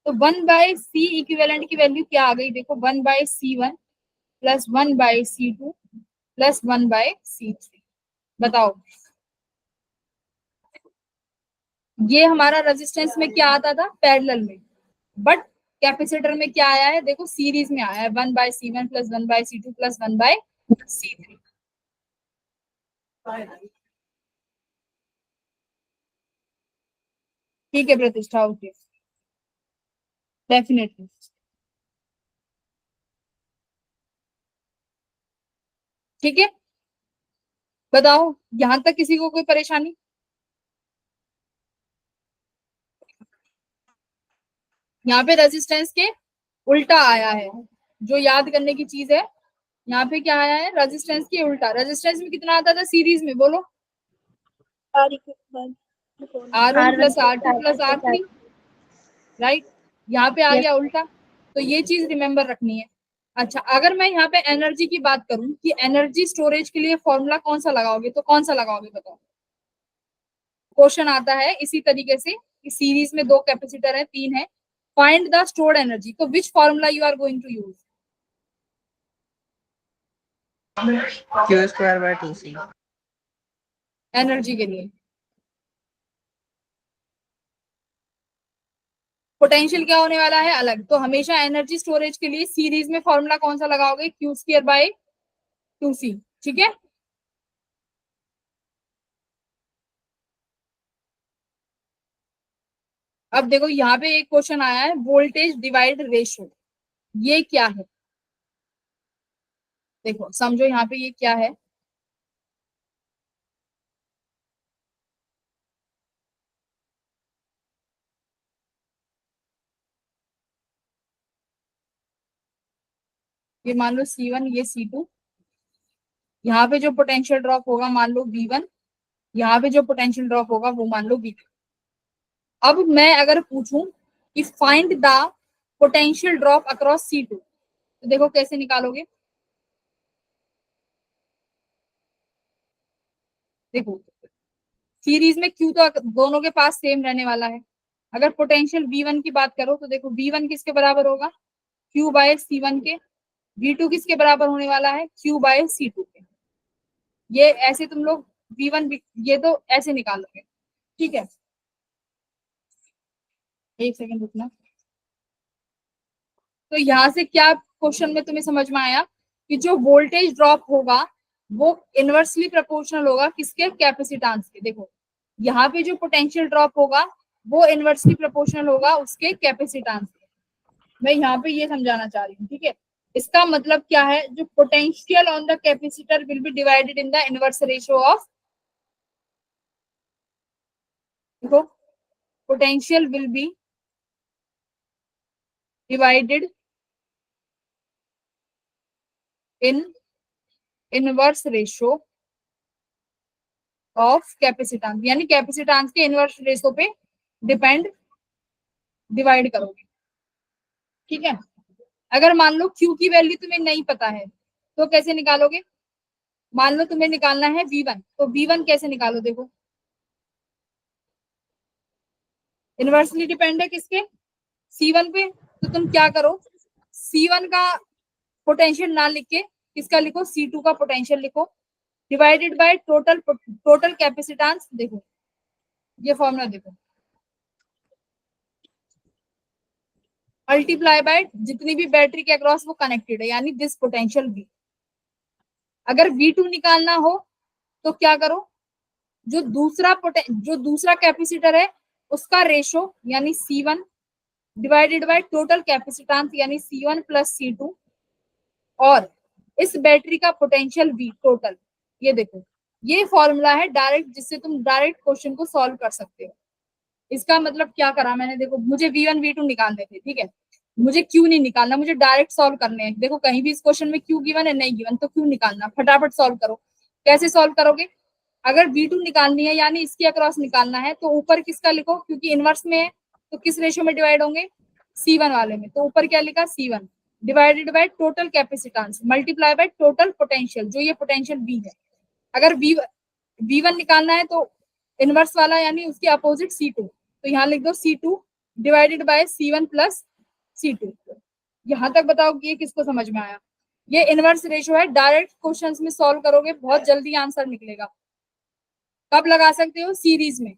तो 1/C इक्विवेलेंट की वैल्यू क्या आ गई, देखो 1/C1 plus 1/C2 plus 1/C3। बताओ, ये हमारा रेजिस्टेंस में क्या आता था, पैरेलल में, बट कैपेसिटर में क्या आया है, देखो सीरीज में आया है, 1/C1 plus 1/C2 plus 1/C3। ठीक है प्रतिष्ठा, ओके, डेफिनेटली। ठीक है, बताओ, यहां तक किसी को कोई परेशानी। यहाँ पे रेजिस्टेंस के उल्टा आया है, जो याद करने की चीज है। यहाँ पे क्या आया है, रेजिस्टेंस के उल्टा। रेजिस्टेंस में कितना आता था सीरीज में, बोलो? R equal R1 R1 plus R2 plus R3, right. यहाँ पे आ Yes. गया उल्टा, तो ये चीज रिमेम्बर रखनी है। अच्छा, अगर मैं यहाँ पे एनर्जी की बात करूं कि एनर्जी स्टोरेज के लिए फॉर्मूला कौन सा लगाओगे, तो कौन सा लगाओगे बताओ? क्वेश्चन आता है इसी तरीके से कि सीरीज में दो कैपेसिटर है, तीन है, फाइंड द स्टोर्ड एनर्जी, तो which formula you are going to use? Q2/2C। Energy के लिए। पोटेंशियल क्या होने वाला है, अलग। तो हमेशा एनर्जी स्टोरेज के लिए सीरीज में फॉर्मूला कौन सा लगाओगे? Q2/2C, ठीक है। अब देखो यहाँ पे एक क्वेश्चन आया है, वोल्टेज डिवाइड रेशियो, ये क्या है? देखो समझो यहाँ पे ये क्या है। ये मान लो C1, ये C2, यहाँ पे जो पोटेंशियल ड्रॉप होगा मान लो V1, यहाँ पे जो पोटेंशियल ड्रॉप होगा वो मान लो V2। अब मैं अगर पूछूं कि find the potential drop across C2, तो देखो कैसे निकालोगे। देखो सीरीज में Q तो दोनों के पास सेम रहने वाला है। अगर पोटेंशियल V1 की बात करो तो देखो V1 किसके बराबर होगा? Q/C1 के। V2 किसके बराबर होने वाला है? Q/C2 के। ये ऐसे तुम लोग V1 ये तो ऐसे निकालोगे, ठीक है। एक सेकंड रुकना। तो यहाँ से क्या क्वेश्चन में तुम्हें समझ में आया कि जो वोल्टेज ड्रॉप होगा वो इनवर्सली प्रोपोर्शनल होगा किसके? कैपेसिटेंस के। देखो यहाँ पे जो पोटेंशियल ड्रॉप होगा वो इनवर्सली प्रोपोर्शनल होगा उसके कैपेसिटेंस के। मैं यहाँ पे ये समझाना चाह रही हूँ, ठीक है। इसका मतलब क्या है, जो potential on the capacitor will be divided in the inverse ratio of, देखो potential will be divided in inverse ratio of capacitance, यानी कैपेसिटेंस के इनवर्स रेशियो पे डिपेंड डिवाइड करोगे, ठीक है। अगर मान लो Q की वैल्यू तुम्हें नहीं पता है तो कैसे निकालोगे? मान लो तुम्हें निकालना है V1, तो V1 कैसे निकालो? देखो इनवर्सली डिपेंड है किसके? C1 पे। तो तुम क्या करो, C1 का पोटेंशियल ना लिख के किसका लिखो? C2 का पोटेंशियल लिखो, डिवाइडेड बाय टोटल कैपेसिटेंस। देखो ये फॉर्मूला देखो, मल्टीप्लाई बाय जितनी भी बैटरी के अक्रॉस वो कनेक्टेड है, यानी दिस पोटेंशियल V। अगर V2 निकालना हो तो क्या करो, जो दूसरा कैपेसिटर है उसका रेशो यानी C1 divided by total capacitance यानी C1 प्लस C2, और इस बैटरी का पोटेंशियल V टोटल। ये देखो ये फॉर्मूला है डायरेक्ट, जिससे तुम डायरेक्ट क्वेश्चन को सॉल्व कर सकते हो। इसका मतलब क्या करा मैंने, देखो मुझे V1 V2 निकालने थे, ठीक है, मुझे Q नहीं निकालना, मुझे डायरेक्ट सॉल्व करने हैं। देखो कहीं भी इस क्वेश्चन में Q गिवन है, नहीं गिवन, तो Q निकालना, फटाफट सॉल्व करो। कैसे सॉल्व करोगे? अगर V2 निकालनी है यानी इसके अक्रॉस निकालना है तो ऊपर किसका लिखो, क्योंकि इनवर्स में है तो किस रेशियो में डिवाइड होंगे? C1 वाले में। तो ऊपर क्या लिखा? C1 divided by total capacitance multiply by total potential, जो ये पोटेंशियल V है। अगर V1 निकालना है तो इनवर्स वाला यानी उसके अपोजिट C2, तो यहाँ लिख दो C2 divided by C1 plus C2। यहाँ तक बताओ कि ये किसको समझ में आया? ये इनवर्स रेशियो है, डायरेक्ट क्वेश्चंस में सॉल्व करोगे बहुत जल्दी आंसर निकलेगा। कब लगा सकते हो? सीरीज में,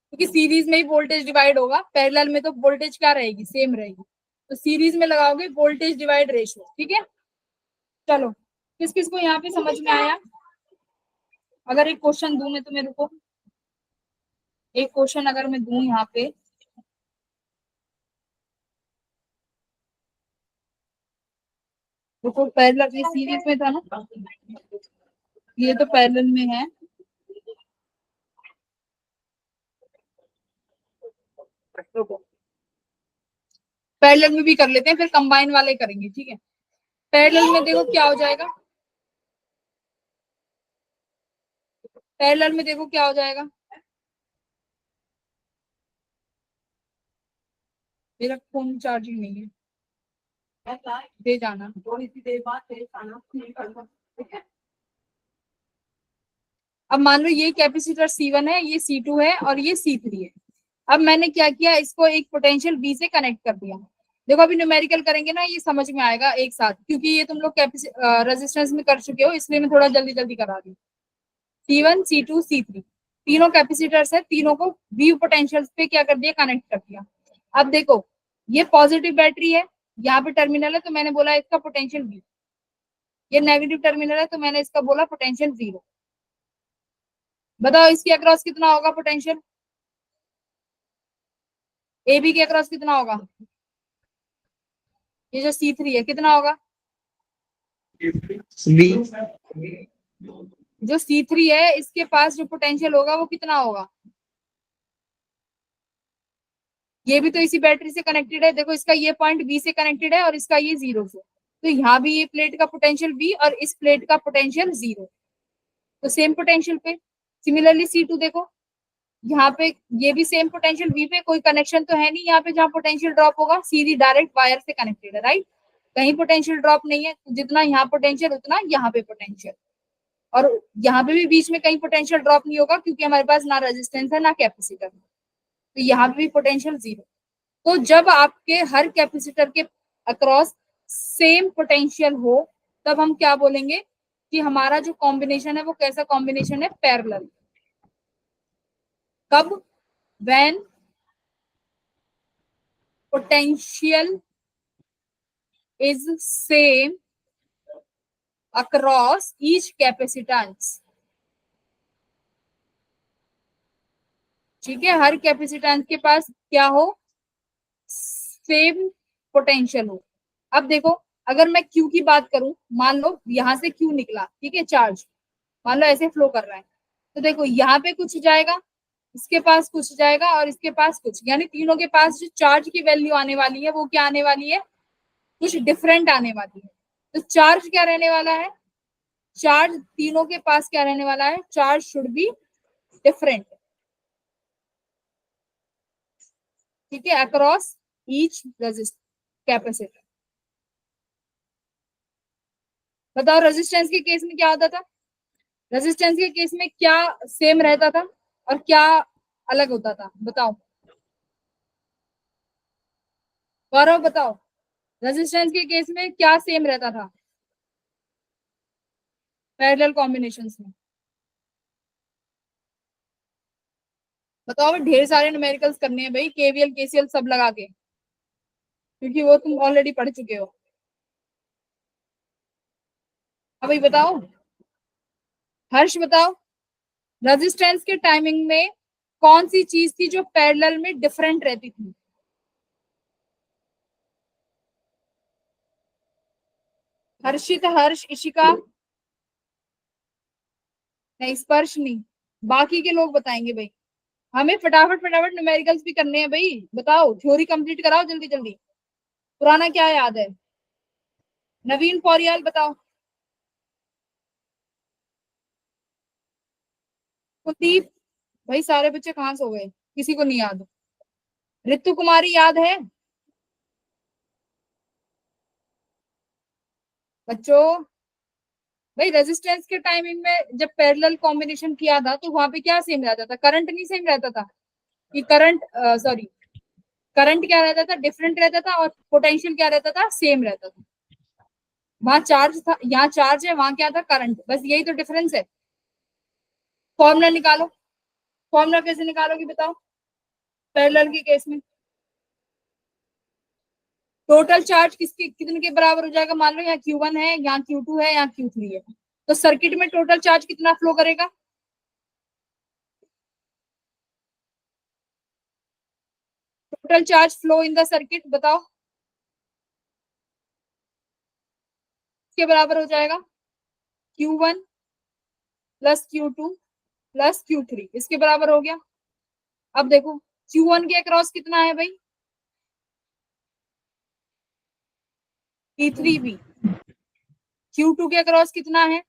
क्योंकि सीरीज में ही वोल्टेज डिवाइड होगा, पैरेलल में तो वोल्टेज क्या रहेगी? सेम रहेगी। तो सीरीज में लगाओगे वोल्टेज डिवाइड रेशियो, ठीक है। चलो किस किस को यहाँ पे समझ में आया? अगर एक क्वेश्चन दूं मैं तुम्हें, रुको, एक क्वेश्चन अगर मैं दूं यहाँ पे, रुको, पैरेलल ये सीरीज में था ना, ये तो पैरेलल में है। रुको, पैरेलल में भी कर लेते हैं, फिर कंबाइन वाले करेंगे, ठीक है। पैरेलल में देखो क्या हो जाएगा, पैरेलल में देखो क्या हो जाएगा। मेरा फोन चार्जिंग नहीं है, दे जाना थोड़ी सी देर बाद, फिर खाना नहीं करना, ठीक है। अब मान लो ये कैपेसिटर C1 है, ये C2 है और ये C3 है। अब मैंने क्या किया, इसको एक पोटेंशियल V से कनेक्ट कर दिया। देखो अभी न्यूमेरिकल करेंगे ना, ये समझ में आएगा एक साथ, क्योंकि ये तुम लोग रेजिस्टेंस में कर चुके हो, इसलिए मैं थोड़ा जल्दी जल्दी करा रही हूँ। C1 C2 C3 तीनों कैपेसिटर्स है, तीनों को V पोटेंशियल पे क्या कर दिया, कनेक्ट कर दिया। अब देखो ये पॉजिटिव बैटरी है, यहाँ पे टर्मिनल है तो मैंने बोला इसका पोटेंशियल V, ये नेगेटिव टर्मिनल है तो मैंने इसका बोला पोटेंशियल 0। बताओ इसके अक्रॉस कितना होगा पोटेंशियल, ए बी के अक्रॉस कितना होगा, ये जो C3 है कितना होगा, V। जो C3 है इसके पास जो पोटेंशियल होगा वो कितना होगा। ये भी तो इसी बैटरी से कनेक्टेड है, देखो इसका ये पॉइंट B से कनेक्टेड है और इसका ये 0 से, तो यहाँ भी ये प्लेट का पोटेंशियल V और इस प्लेट का पोटेंशियल 0, तो सेम पोटेंशियल पे। सिमिलरली C2 देखो, यहाँ पे ये भी सेम पोटेंशियल V पे, कोई कनेक्शन तो है नहीं यहाँ पे जहाँ पोटेंशियल ड्रॉप होगा, सीधी डायरेक्ट वायर से कनेक्टेड है, राइट। कहीं पोटेंशियल ड्रॉप नहीं है, तो जितना यहाँ पोटेंशियल उतना यहाँ पे पोटेंशियल, और यहाँ पे भी बीच में कहीं पोटेंशियल ड्रॉप नहीं होगा क्योंकि हमारे पास ना रेजिस्टेंस है ना कैपेसिटर, तो यहाँ पे भी पोटेंशियल 0। तो जब आपके हर कैपेसिटर के अक्रॉस सेम पोटेंशियल हो, तब हम क्या बोलेंगे कि हमारा जो कॉम्बिनेशन है वो कैसा कॉम्बिनेशन है, पैरेलल। कब, when potential is same across each capacitance, ठीक है। हर कैपेसिटेंस के पास क्या हो, सेम पोटेंशियल हो। अब देखो अगर मैं Q की बात करूं, मान लो यहां से Q निकला, ठीक है, चार्ज मान लो ऐसे फ्लो कर रहा है, तो देखो यहाँ पे कुछ जाएगा, इसके पास कुछ जाएगा और इसके पास कुछ, यानी तीनों के पास जो चार्ज की वैल्यू आने वाली है वो क्या आने वाली है, कुछ डिफरेंट आने वाली है। तो चार्ज क्या रहने वाला है, चार्ज तीनों के पास क्या रहने वाला है, चार्ज शुड बी डिफरेंट, ठीक है, अक्रॉस ईच रेजिस्ट कैपेसिटर। बताओ रेजिस्टेंस के केस में क्या होता था, रेजिस्टेंस के केस में क्या सेम रहता था और क्या अलग होता था, बताओ गौरव बताओ, रेजिस्टेंस के केस में क्या सेम रहता था पैरेलल कॉम्बिनेशंस में, बताओ। ढेर सारे न्यूमेरिकल्स करने हैं भाई, केवीएल केसीएल सब लगा के, क्योंकि वो तुम ऑलरेडी पढ़ चुके हो। अब भाई बताओ, हर्ष बताओ, रेजिस्टेंस के टाइमिंग में कौन सी चीज थी जो पैरेलल में डिफरेंट रहती थी, हर्षित, हर्ष, इशिका, नहीं स्पर्श नहीं, बाकी के लोग बताएंगे भाई। हमें फटाफट फटाफट न्यूमेरिकल्स भी करने हैं भाई, बताओ थ्योरी कंप्लीट कराओ जल्दी जल्दी, पुराना क्या याद है। नवीन पौरियाल बताओ, कुलदीप, भाई सारे बच्चे कहाँ सो गए, किसी को नहीं याद, रितु कुमारी याद है बच्चों। भाई रेजिस्टेंस के टाइमिंग में जब पैरेलल कॉम्बिनेशन किया था तो वहां पे क्या सेम रहता था, करंट नहीं सेम रहता था, कि करंट, सॉरी, करंट क्या रहता था, डिफरेंट रहता था, और पोटेंशियल क्या रहता था, सेम रहता था। वहां चार्ज था, यहाँ चार्ज है, वहां क्या था, करंट, बस यही तो डिफरेंस है। फॉर्मूला निकालो, फॉर्मूला कैसे निकालोगे बताओ पैरेलल के केस में। टोटल चार्ज किसके कितने के बराबर हो जाएगा, मान लो यहाँ Q1 है, यहाँ Q2 है, यहाँ Q3 है, तो सर्किट में टोटल चार्ज कितना फ्लो करेगा, total charge flow in the circuit बताओ, इसके बराबर हो जाएगा Q1 plus Q2 plus Q3, इसके बराबर हो गया। अब देखो Q1 के अक्रॉस कितना है भाई? T3B। Q2 के अक्रॉस कितना है?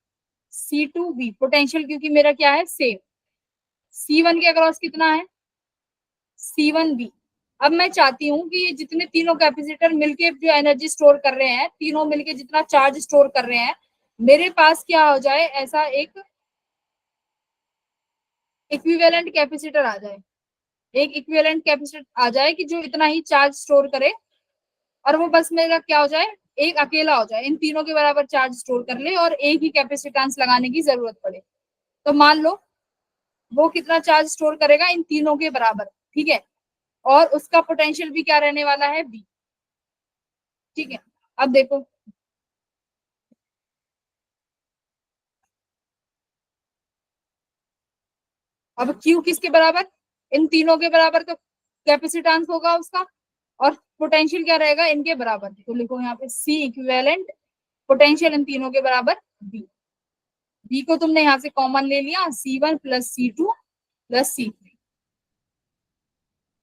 C2B। पोटेंशियल क्योंकि मेरा क्या है, सेम। C1 के अक्रॉस कितना है? C1B। अब मैं चाहती हूँ कि ये जितने तीनों कैपेसिटर मिलके जो एनर्जी स्टोर कर रहे हैं, तीनों मिलके जितना चार्ज स्टोर कर रहे हैं, मेरे पास क्या हो जाए, ऐसा एक इक्विवेलेंट कैपेसिटर आ जाए। एक इक्विवेलेंट कैपेसिटर आ जाए कि जो इतना ही चार्ज स्टोर करे, और वो बस मेरा क्या हो जाए, एक अकेला हो जाए, इन तीनों के बराबर चार्ज स्टोर कर ले और एक ही कैपेसिटेंस लगाने की जरूरत पड़े। तो मान लो वो कितना चार्ज स्टोर करेगा, इन तीनों के बराबर, ठीक है। और उसका पोटेंशियल भी क्या रहने वाला है, बी। ठीक है, अब देखो, अब क्यू किसके बराबर, इन तीनों के बराबर तो कैपेसिटेंस होगा उसका, और पोटेंशियल क्या रहेगा, इनके बराबर। तो लिखो यहाँ पे सी इक्विवेलेंट पोटेंशियल इन तीनों के बराबर बी। बी को तुमने यहाँ से कॉमन ले लिया, C1 plus C2 plus C3।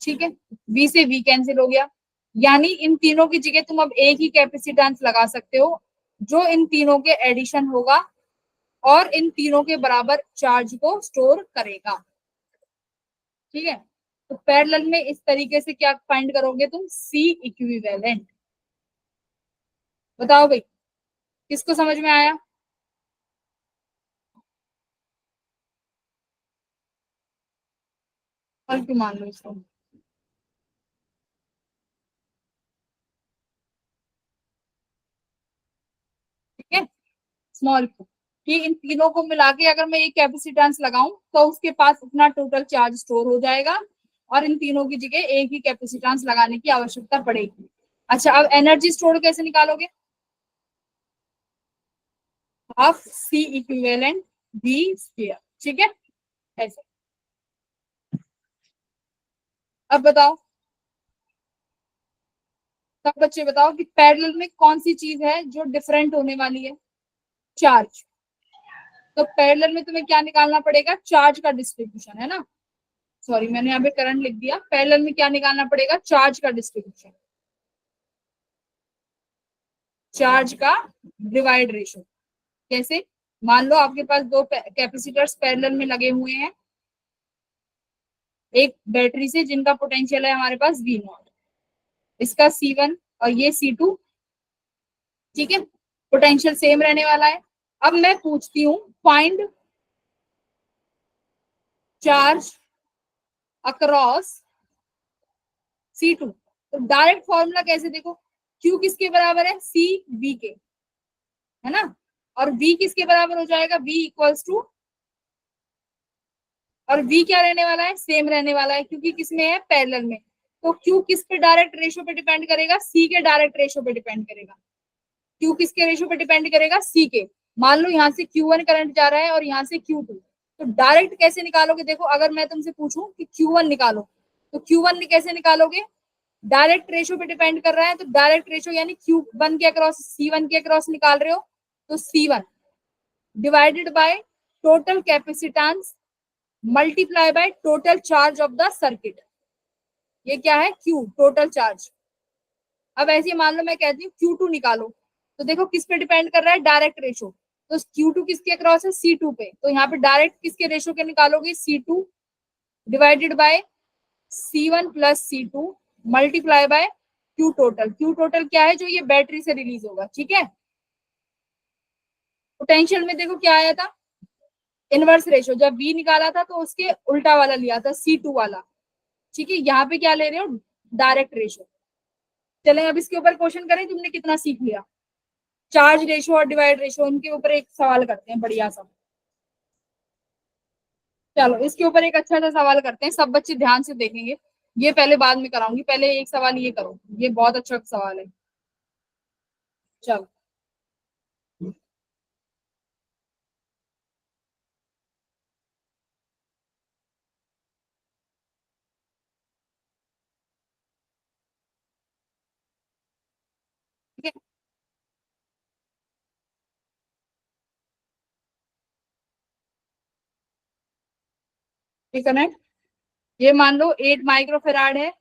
ठीक है, V से V कैंसिल हो गया, यानी इन तीनों की जगह तुम अब एक ही कैपेसिटेंस लगा सकते हो, जो इन तीनों के एडिशन होगा और इन तीनों के बराबर चार्ज को स्टोर करेगा। ठीक है, तो पैरेलल में इस तरीके से क्या फाइंड करोगे तुम, C इक्विवेलेंट। बताओ भाई, किसको समझ में आया? और क्यों मान लो इसको। ठीक है, स्मॉल क्यू, कि इन तीनों को मिला के अगर मैं एक कैपेसिटेंस लगाऊं तो उसके पास उतना टोटल चार्ज स्टोर हो जाएगा, और इन तीनों की जगह एक ही कैपेसिटेंस लगाने की आवश्यकता पड़ेगी। अच्छा, अब एनर्जी स्टोर कैसे निकालोगे? Half C equivalent B square. ठीक है, ऐसे। अब बताओ, सब बच्चे बताओ कि पैरेलल में कौन सी चीज है जो डिफरेंट होने वाली है, चार्ज। तो पैरेलल में तुम्हें क्या निकालना पड़ेगा, चार्ज का डिस्ट्रीब्यूशन, है ना। सॉरी, मैंने यहाँ पे करंट लिख दिया, पैरेलल में क्या निकालना पड़ेगा, चार्ज का डिस्ट्रीब्यूशन, चार्ज का डिवाइड रेशो। कैसे? मान लो आपके पास दो कैपेसिटर्स पैरेलल में लगे हुए हैं, एक बैटरी से जिनका पोटेंशियल है हमारे पास V0, इसका C1 और ये C2। ठीक है, पोटेंशियल सेम रहने वाला है। अब मैं पूछती हूँ, फाइंड चार्ज अक्रॉस C2। तो डायरेक्ट फॉर्मूला कैसे, देखो, Q किसके बराबर है, C V के, है ना। और V किसके बराबर हो जाएगा, V इक्वल्स टू, और V क्या रहने वाला है, सेम रहने वाला है, क्योंकि किसमें है, पैरेलल में। तो Q किस पे डायरेक्ट रेशो पे डिपेंड करेगा, C के डायरेक्ट रेशो पे डिपेंड करेगा। Q किसके रेशो पे डिपेंड करेगा, C के। मान लो यहाँ से Q1 करंट जा रहा है और यहाँ से Q2, तो डायरेक्ट कैसे निकालोगे, देखो अगर मैं तुमसे पूछूं कि Q1 निकालो, तो Q1 कैसे निकालोगे, डायरेक्ट रेशो पे डिपेंड कर रहा है, तो डायरेक्ट रेशो यानी Q1 के अक्रॉस C1 के अक्रॉस निकाल रहे हो, तो C1 divided by total capacitance multiply by total charge of the circuit. ये क्या है, Q टोटल चार्ज। अब ऐसे मान लो मैं कहती हूँ Q2 निकालो, तो देखो किस पे डिपेंड कर रहा है, डायरेक्ट रेशो। तो Q2 किसके अक्रॉस है, C2 पे, तो यहाँ पे डायरेक्ट किसके रेशो के निकालोगे, C2 divided by C1 plus C2 multiply by Q total. Q total क्या है, जो ये बैटरी से रिलीज होगा। ठीक है, पोटेंशियल में देखो क्या आया था, इनवर्स रेशो, जब V निकाला था तो उसके उल्टा वाला लिया था, C2 वाला। ठीक है, यहाँ पे क्या ले रहे हो, डायरेक्ट रेशो। चलें अब इसके ऊपर क्वेश्चन करें, तुमने कितना सीख लिया, चार्ज रेशो और डिवाइड रेशो, इनके ऊपर एक सवाल करते हैं बढ़िया सा। चलो इसके ऊपर एक अच्छा सा सवाल करते हैं, सब बच्चे ध्यान से देखेंगे। ये पहले बाद में कराऊंगी, पहले एक सवाल ये करो, ये बहुत अच्छा सवाल है। चलो, ठीक है, ठीक है। ये मान लो 8 माइक्रोफेराड है,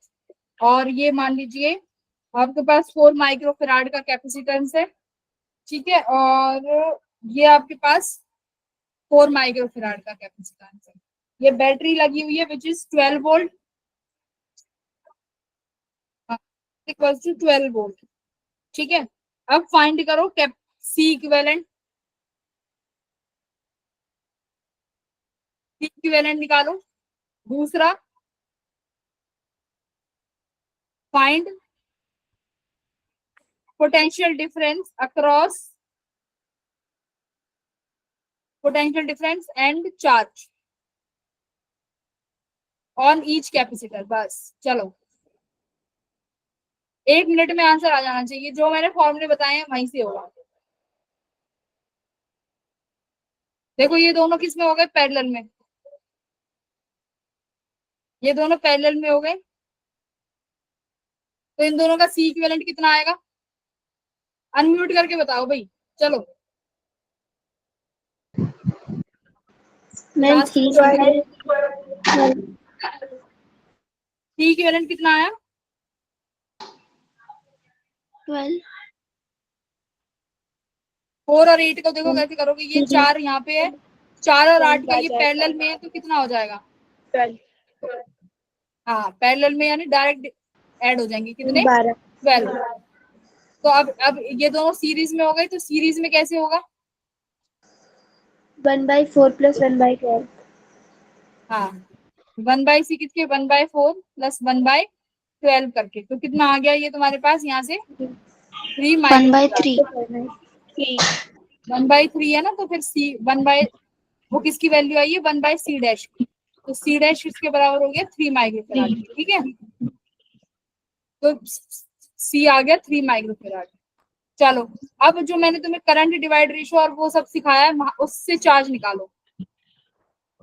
और ये मान लीजिए आपके पास 4 माइक्रोफेराड का कैपेसिटेंस है, ठीक है, और ये आपके पास 4 माइक्रोफेराड का कैपेसिटेंस है। ये बैटरी लगी हुई है which is 12 volt equal to 12 volt, ठीक है। अब फाइंड करो cap C equivalent, C equivalent निकालो। दूसरा, find potential difference across potential difference and charge on each capacitor। बस चलो, 1 मिनट में आंसर आ जाना चाहिए, जो मैंने फॉर्मूले बताए हैं वहीं से होगा। देखो ये दोनों किस में हो गए, पैरेलल में, ये दोनों पैरेलल में हो गए, तो इन दोनों का सी इक्विवेलेंट कितना आएगा, अनम्यूट करके बताओ भाई, चलो। मैम लास्ट 3 क्वेश्चन है, मैम सी इक्विवेलेंट कितना आया, 12 4 और 8 को देखो कैसे करोगे, ये 4 यहाँ पे है, 4 और 8 का ये पैरेलल में है, तो कितना हो जाएगा, 12 हाँ पैरेलल में यानी डायरेक्ट ऐड हो जाएंगे, कितने, 12 12। तो अब ये दोनों सीरीज में हो गए, तो सीरीज में कैसे होगा, 1/4 + 1/12 हाँ 1/6 किसके, 1/4 + 1/12 करके, तो कितना आ गया ये तुम्हारे पास यहाँ से 3 माइक्रो, 3 1/3 है ना, तो फिर सी 1 वो किसकी वैल्यू आई है, 1/c', तो c' किसके बराबर हो गया 3 माइक्रोफेराड, ठीक है। तो सी आ गया 3 माइक्रोफेराड। चलो, अब जो मैंने तुम्हें करंट डिवाइड रेशियो और वो सब सिखाया है, उससे चार्ज निकालो।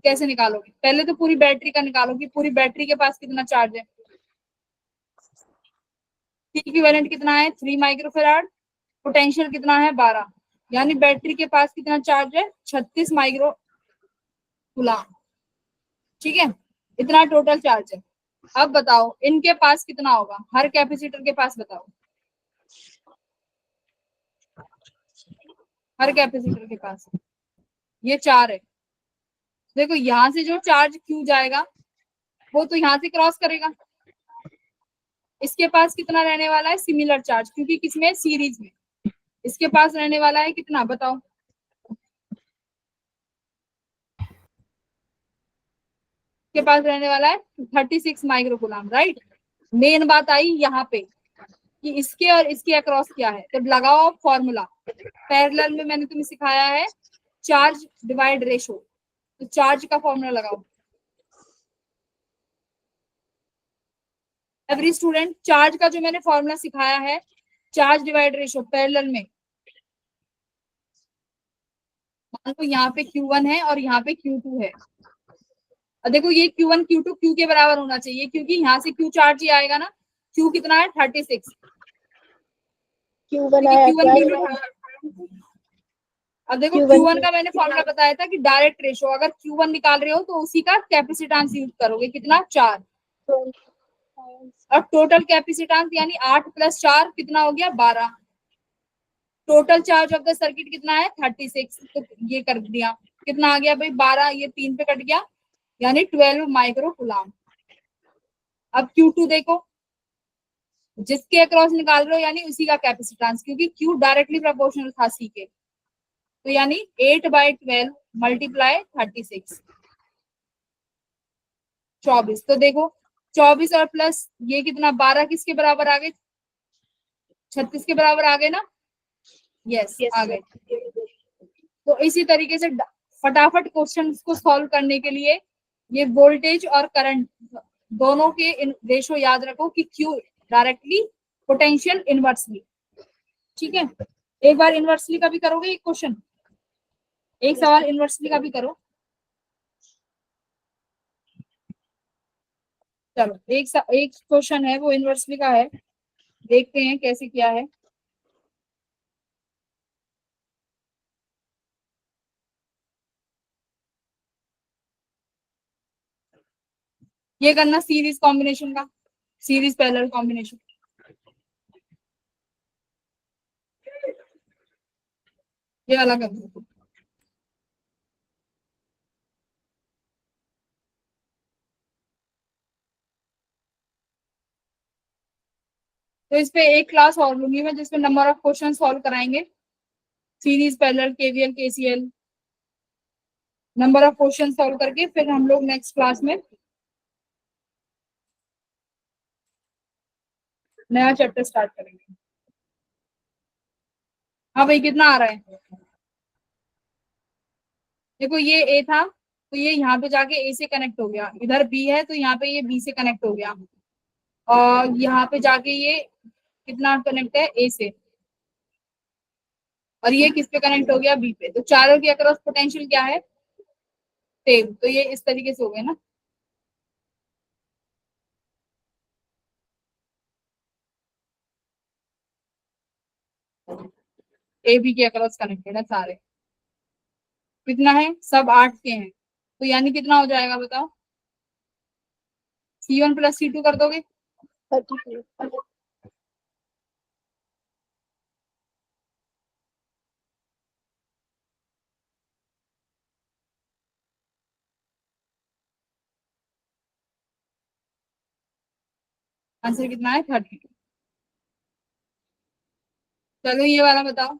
कैसे निकालोगे, पहले तो पूरी बैटरी का निकालो कि पूरी बैटरी के पास कितना चार्ज है। सी इक्विवेलेंट कितना है 3 माइक्रोफेराड, पोटेंशियल कितना है 12, यानी बैटरी के पास कितना चार्ज है 36 माइक्रो कूलम, ठीक है, इतना टोटल चार्ज है। अब बताओ इनके पास कितना होगा, हर कैपेसिटर के पास बताओ, हर कैपेसिटर के पास, ये 4 है। देखो यहाँ से जो चार्ज क्यू जाएगा वो तो यहाँ से क्रॉस करेगा, इसके पास कितना रहने वाला है सिमिलर चार्ज, क्योंकि किसमें सीरीज में, इसके पास रहने वाला है कितना बताओ, इसके पास रहने वाला है 36 माइक्रोकूलम, राइट। मेन बात आई यहाँ पे कि इसके और इसके अक्रॉस क्या है, तो लगाओ फॉर्मूला, पैरेलल में मैंने तुम्हें सिखाया है चार्ज डिवाइड रेशो, तो चार्ज का फॉर्मूला लगाओ। एवरी स्टूडेंट, चार्ज का जो मैंने फॉर्मूला सिखाया है, चार्ज डिवाइड रेशो पैरेलल में, मान लो यहाँ पे Q1 है और यहाँ पे Q2 है, और देखो ये Q1 Q2 Q के बराबर होना चाहिए, क्योंकि यहाँ से Q चार्ज ही आएगा ना, Q कितना है 36, Q क्योंकि बनाया Q1 क्या Q2। अब देखो Q1 Q1 का मैंने फॉर्मूला बताया था कि डायरेक्ट रेशो, अगर Q1 निकाल रहे हो तो उसी का कैपेसिटेंस यूज करोगे, कितना 4, और टोटल कैपेसिटेंस यानी 8 + 4 कितना हो गया 12, total charge of the circuit कितना है 36, तो ये कर दिया, कितना आ गया भाई 12, ये 3 पे कट गया, यानी 12 माइक्रो कूलम। अब Q2 देखो, जिसके अक्रॉस निकाल रहे हो यानी उसी का कैपेसिटेंस, क्योंकि Q डायरेक्टली प्रोपोर्शनल था C के, तो यानी 8/12 मल्टीप्लाई 36, 24। तो देखो 24 और प्लस ये कितना 12 किसके बराबर आ गए, 36 के बराबर आ गए ना, यस आ गए। तो इसी तरीके से फटाफट क्वेश्चन को सॉल्व करने के लिए ये वोल्टेज और करंट दोनों के रेशो याद रखो कि क्यू डायरेक्टली पोटेंशियल इनवर्सली, ठीक है। एक बार इनवर्सली का भी करोगे एक क्वेश्चन, एक सवाल इनवर्सली का भी करो। चलो एक क्वेश्चन है वो इनवर्सली का है, देखते हैं कैसे क्या है। ये करना सीरीज कॉम्बिनेशन का, सीरीज पैरेलल कॉम्बिनेशन। ये वाला कर दो। तो इस पे एक क्लास और लूंगी मैं जिसमें नंबर ऑफ क्वेश्चन सॉल्व कराएंगे, series parallel KVL KCL, number of question solve करके फिर हम लोग नेक्स्ट क्लास में नया चैप्टर स्टार्ट करेंगे। हाँ भाई कितना आ रहा है? देखो ये ए था तो ये यहाँ पे जाके ए से कनेक्ट हो गया, इधर बी है तो यहाँ पे ये बी से कनेक्ट हो गया, और यहाँ पे जाके ये कितना कनेक्ट है ए से, और ये किस पे कनेक्ट हो गया बी पे। तो चारों के अक्रॉस पोटेंशियल क्या है? सेम। तो ये इस तरीके से हो गए ना। ए बी के अक्रॉस कनेक्टेड है सारे। कितना है? सब 8 के हैं, तो यानी कितना हो जाएगा बताओ? C1 प्लस C2 कर दोगे? 32. आंसर कितना है? 30। चलो ये वाला बताओ,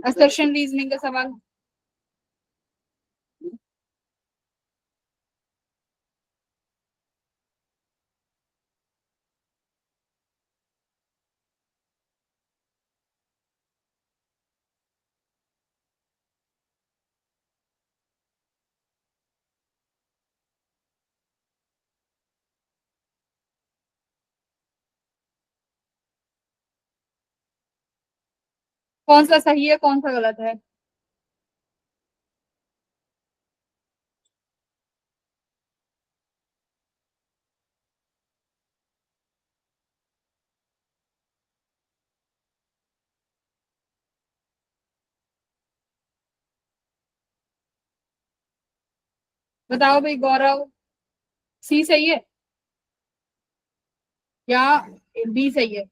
असर्शन रीजनिंग का सवाल। कौन सा सही है कौन सा गलत है? बताओ भाई गौरव, सी सही है या बी सही है?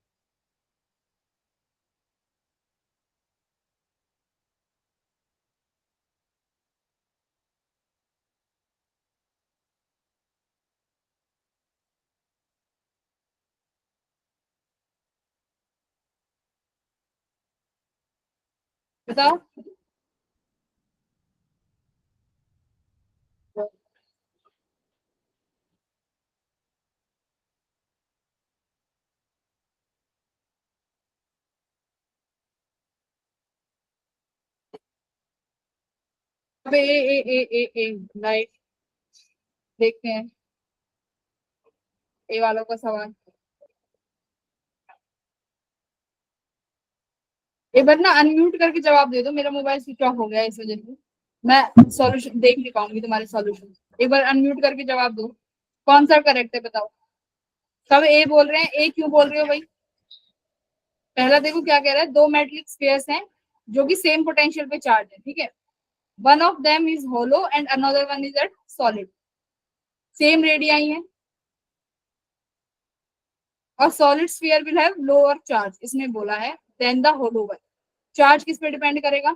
बताओ। अब ए राइट, देखते हैं ए वालों का सवाल। एक बार ना अनम्यूट करके जवाब दे दो, मेरा मोबाइल स्विच ऑफ हो गया है इस वजह से मैं सॉल्यूशन देख नहीं पाऊंगी तुम्हारे सॉल्यूशन। एक बार अनम्यूट करके जवाब दो, कौन सा करेक्ट है बताओ। सब ए बोल रहे हैं, ए क्यों बोल रहे हो भाई? पहला देखो क्या कह रहा है, दो मेटलिक स्फीयर्स हैं जो कि सेम पोटेंशियल पे चार्ज है, ठीक है। One of them is hollow and another one is at solid, same radii है, और solid sphere will have lower charge, इसमें बोला है, then the hollow one. Charge किस पे डिपेंड करेगा?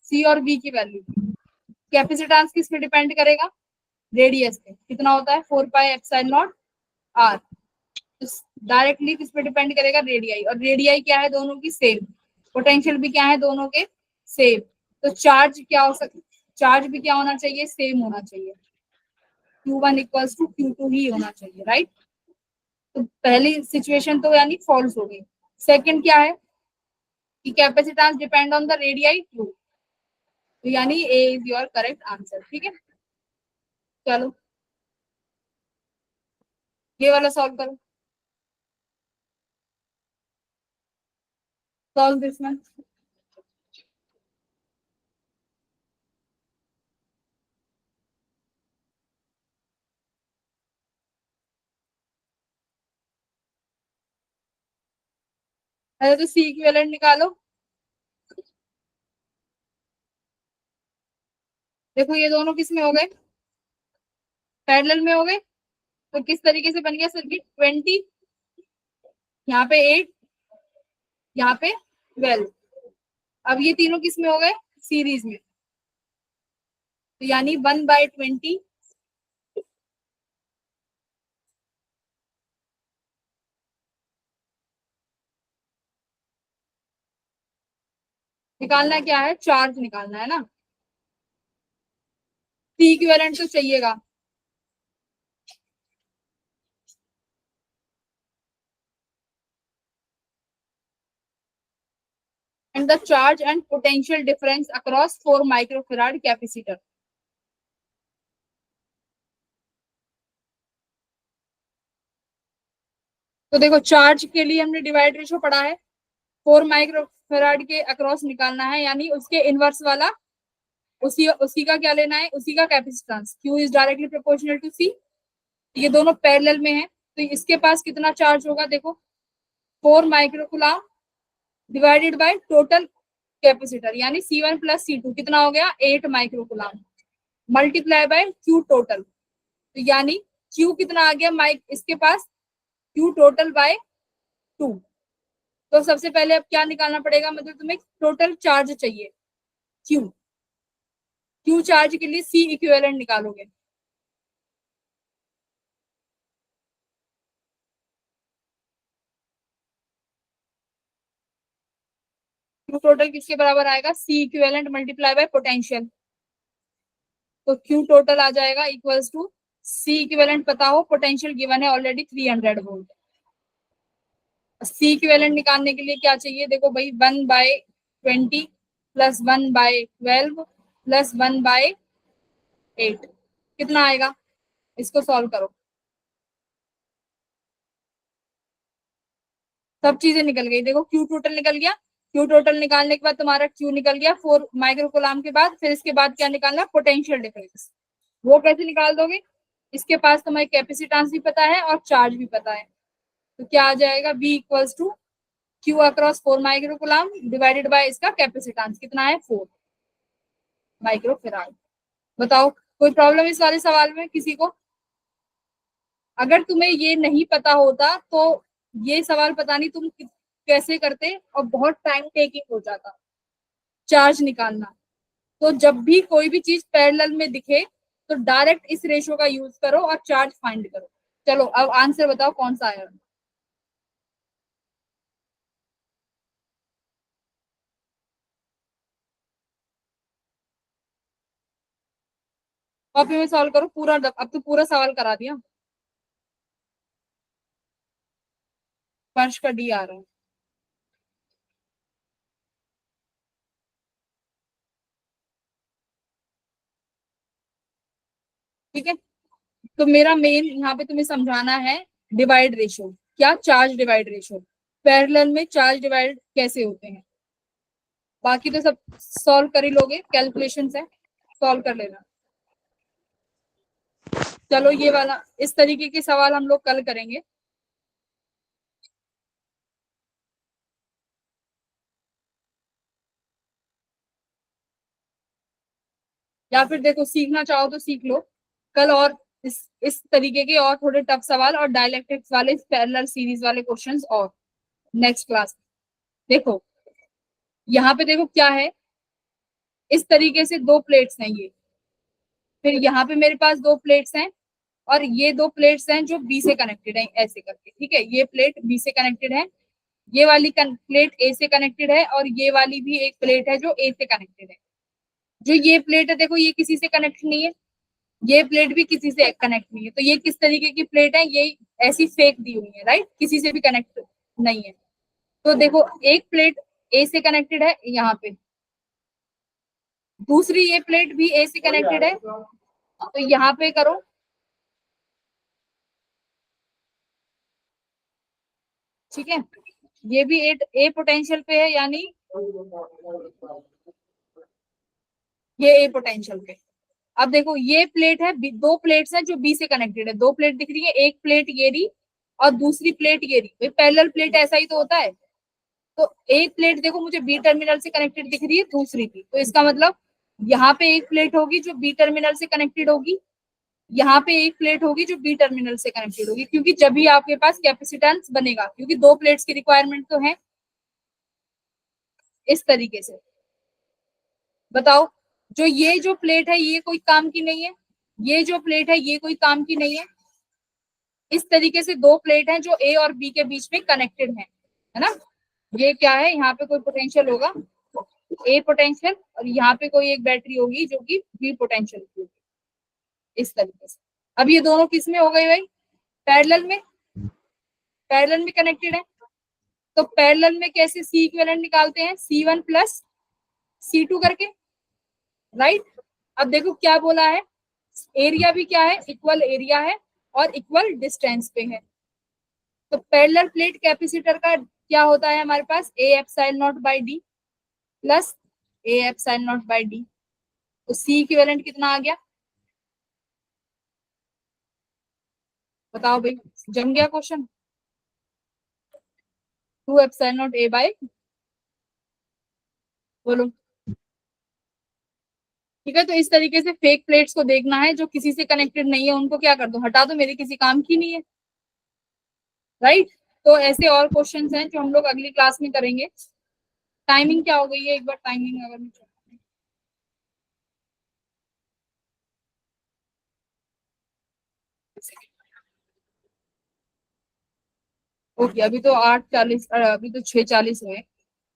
सी और बी की वैल्यू। कैपेसिटेंस किस पे डिपेंड करेगा? रेडियस पे। कितना होता है? 4 pi epsilon not R. Directly किस पे डिपेंड करेगा? रेडियाई, और रेडियाई क्या है दोनों की? सेम। पोटेंशियल भी क्या है दोनों के? सेम। तो चार्ज क्या हो सकता? चार्ज भी क्या होना चाहिए? सेम होना चाहिए। Q1 इक्वल्स टू Q2 ही होना चाहिए, राइट। तो पहली सिचुएशन तो यानी फॉल्स हो गई। सेकंड क्या है कि capacitance depend on the radii, true. तो यानी ए इज योर करेक्ट आंसर, ठीक है। चलो ये वाला सॉल्व करो, सॉल्व दिस वन। अरे तो सी इक्विवेलेंट निकालो। देखो ये दोनों किस में हो गए? पैरेलल में हो गए। तो किस तरीके से बन गया सर्किट, 20, यहाँ पे 8, यहाँ पे 12। अब ये तीनों किस में हो गए, सीरीज में। तो यानी 1/20 निकालना क्या है, चार्ज निकालना है ना। सी इक्विवेलेंट तो चाहिएगा। And the charge and potential difference across 4 microfarad capacitor. तो देखो चार्ज के लिए हमने डिवाइड रेशो पढ़ा है, 4 माइक्रोफेराड के अक्रॉस निकालना है, यानी उसके इनवर्स वाला, उसी उसी का क्या लेना है, उसी का capacitance. Q is directly proportional to C। ये दोनों पैरेलल में है, तो इसके पास कितना चार्ज होगा, देखो 4 microcoulomb divided by total capacitor, यानी C1 प्लस C2 कितना हो गया, 8 microcoulomb, multiply by Q total. तो यानी Q कितना आ गया माइक इसके पास, Q टोटल बाय 2। तो सबसे पहले अब क्या निकालना पड़ेगा, मतलब तुम्हें टोटल चार्ज चाहिए Q। Q चार्ज के लिए C इक्विवेलेंट निकालोगे। Q टोटल किसके बराबर आएगा, C equivalent multiply by potential. तो Q टोटल आ जाएगा इक्वल्स टू, C इक्विवेलेंट पता हो, पोटेंशियल गिवन है ऑलरेडी 300 वोल्ट। C इक्विवेलेंट निकालने के लिए क्या चाहिए, देखो भाई 1/20 प्लस 1/12 प्लस 1/8 कितना आएगा, इसको सॉल्व करो। सब चीजें निकल गई, देखो Q टोटल निकल गया। Q टोटल निकालने के बाद तुम्हारा Q निकल गया 4 माइक्रोकुलाम के बाद, फिर इसके बाद क्या निकालना, पोटेंशियल डिफरेंस। वो कैसे निकाल दोगे, इसके पास तुम्हें कैपेसिटेंस भी पता है और चार्ज भी पता है। तो क्या आ जाएगा, B equals to Q across 4 microcoulomb divided by इसका कैपेसिटेंस कितना है, 4 माइक्रोफेराड। बताओ कोई प्रॉब्लम इस वाले सवाल में किसी को। अगर तुम्हें ये नहीं पता होता तो ये सवाल पता नहीं तुम कैसे करते, और बहुत टाइम टेकिंग हो जाता चार्ज निकालना। तो जब भी कोई भी चीज पैरेलल में दिखे तो डायरेक्ट इस रेशो का यूज करो और चार्ज फाइंड करो। चलो अब आंसर बताओ कौन सा आया। कॉपी में सॉल्व करो पूरा, अब तो पूरा सवाल करा दिया। फर्श का डी आ रहा है। ठीक है, तो मेरा मेन यहाँ पे तुम्हें समझाना है डिवाइड रेशो, क्या, चार्ज डिवाइड रेशो, पैरेलल में चार्ज डिवाइड कैसे होते हैं। बाकी तो सब सॉल्व कर ही लोगे, कैलकुलेशन है, सॉल्व कर लेना। चलो ये वाला, इस तरीके के सवाल हम लोग कल करेंगे। या फिर देखो सीखना चाहो तो सीख लो कल, और इस तरीके के और थोड़े टफ सवाल और डायलेक्ट्रिक्स वाले पैरेलल सीरीज वाले क्वेश्चंस और नेक्स्ट क्लास। देखो यहाँ पे देखो क्या है, इस तरीके से दो प्लेट्स हैं ये, फिर यहाँ पे मेरे पास दो प्लेट्स हैं, और ये दो प्लेट्स हैं जो बी से कनेक्टेड हैं ऐसे करके। ठीक है, ये प्लेट बी से कनेक्टेड है, ये वाली प्लेट ए से कनेक्टेड है, और ये वाली भी एक प्लेट है जो ए से कनेक्टेड है। जो ये प्लेट है देखो, ये किसी से कनेक्ट नहीं है, ये प्लेट भी किसी से कनेक्ट नहीं है। तो ये किस तरीके की प्लेट है, ये ऐसी फेक दी हुई है, राइट, किसी से भी कनेक्ट नहीं है। तो देखो एक प्लेट ए से कनेक्टेड है यहाँ पे, दूसरी ये प्लेट भी ए से कनेक्टेड है, तो यहाँ पे करो। ठीक है, ये भी ए पोटेंशियल पे है, यानी ये ए पोटेंशियल पे। अब देखो ये प्लेट है, दो प्लेट्स हैं जो बी से कनेक्टेड है, दो प्लेट दिख रही है, एक प्लेट ये रही और दूसरी प्लेट ये रही। पैरेलल प्लेट ऐसा ही तो होता है। तो एक प्लेट देखो मुझे बी टर्मिनल से कनेक्टेड दिख रही है, दूसरी थी, तो इसका मतलब यहाँ पे एक प्लेट होगी जो बी टर्मिनल से कनेक्टेड होगी, यहाँ पे एक प्लेट होगी जो बी टर्मिनल से कनेक्टेड होगी, क्योंकि जब भी आपके पास कैपेसिटेंस बनेगा, क्योंकि दो प्लेट्स की रिक्वायरमेंट तो है। इस तरीके से बताओ, जो ये जो प्लेट है ये कोई काम की नहीं है, ये जो प्लेट है ये कोई काम की नहीं है। इस तरीके से दो प्लेट हैं जो ए और बी के बीच में कनेक्टेड है ना। ये क्या है, यहाँ पे कोई पोटेंशियल होगा ए पोटेंशियल, और यहाँ पे कोई एक बैटरी होगी जो कि बी पोटेंशियल होगी। इस तरीके से अब ये दोनों किस में हो गए भाई, पैरेलल में, पैरेलल में कनेक्टेड है। तो पैरेलल में कैसे सी इक्विवेलेंट निकालते हैं, C1 प्लस C2 करके, राइट। अब देखो क्या बोला है, एरिया भी क्या है, इक्वल एरिया है और इक्वल डिस्टेंस पे है। तो पैरेलल प्लेट कैपेसिटर का क्या होता है हमारे पास, A epsilon naught by d plus A epsilon naught by d. तो सी इक्विवेलेंट कितना आ गया, बताओ भाई, जम गया question. 2 epsilon not a by, बोलो। ठीक है, तो इस तरीके से फेक प्लेट्स को देखना है, जो किसी से कनेक्टेड नहीं है उनको क्या कर दो, हटा दो, मेरे किसी काम की नहीं है, राइट। तो ऐसे और क्वेश्चंस हैं जो हम लोग अगली क्लास में करेंगे। टाइमिंग क्या हो गई है, एक बार टाइमिंग अगर मैं ओके, अभी तो 8:40, अभी तो 6:40 हुए,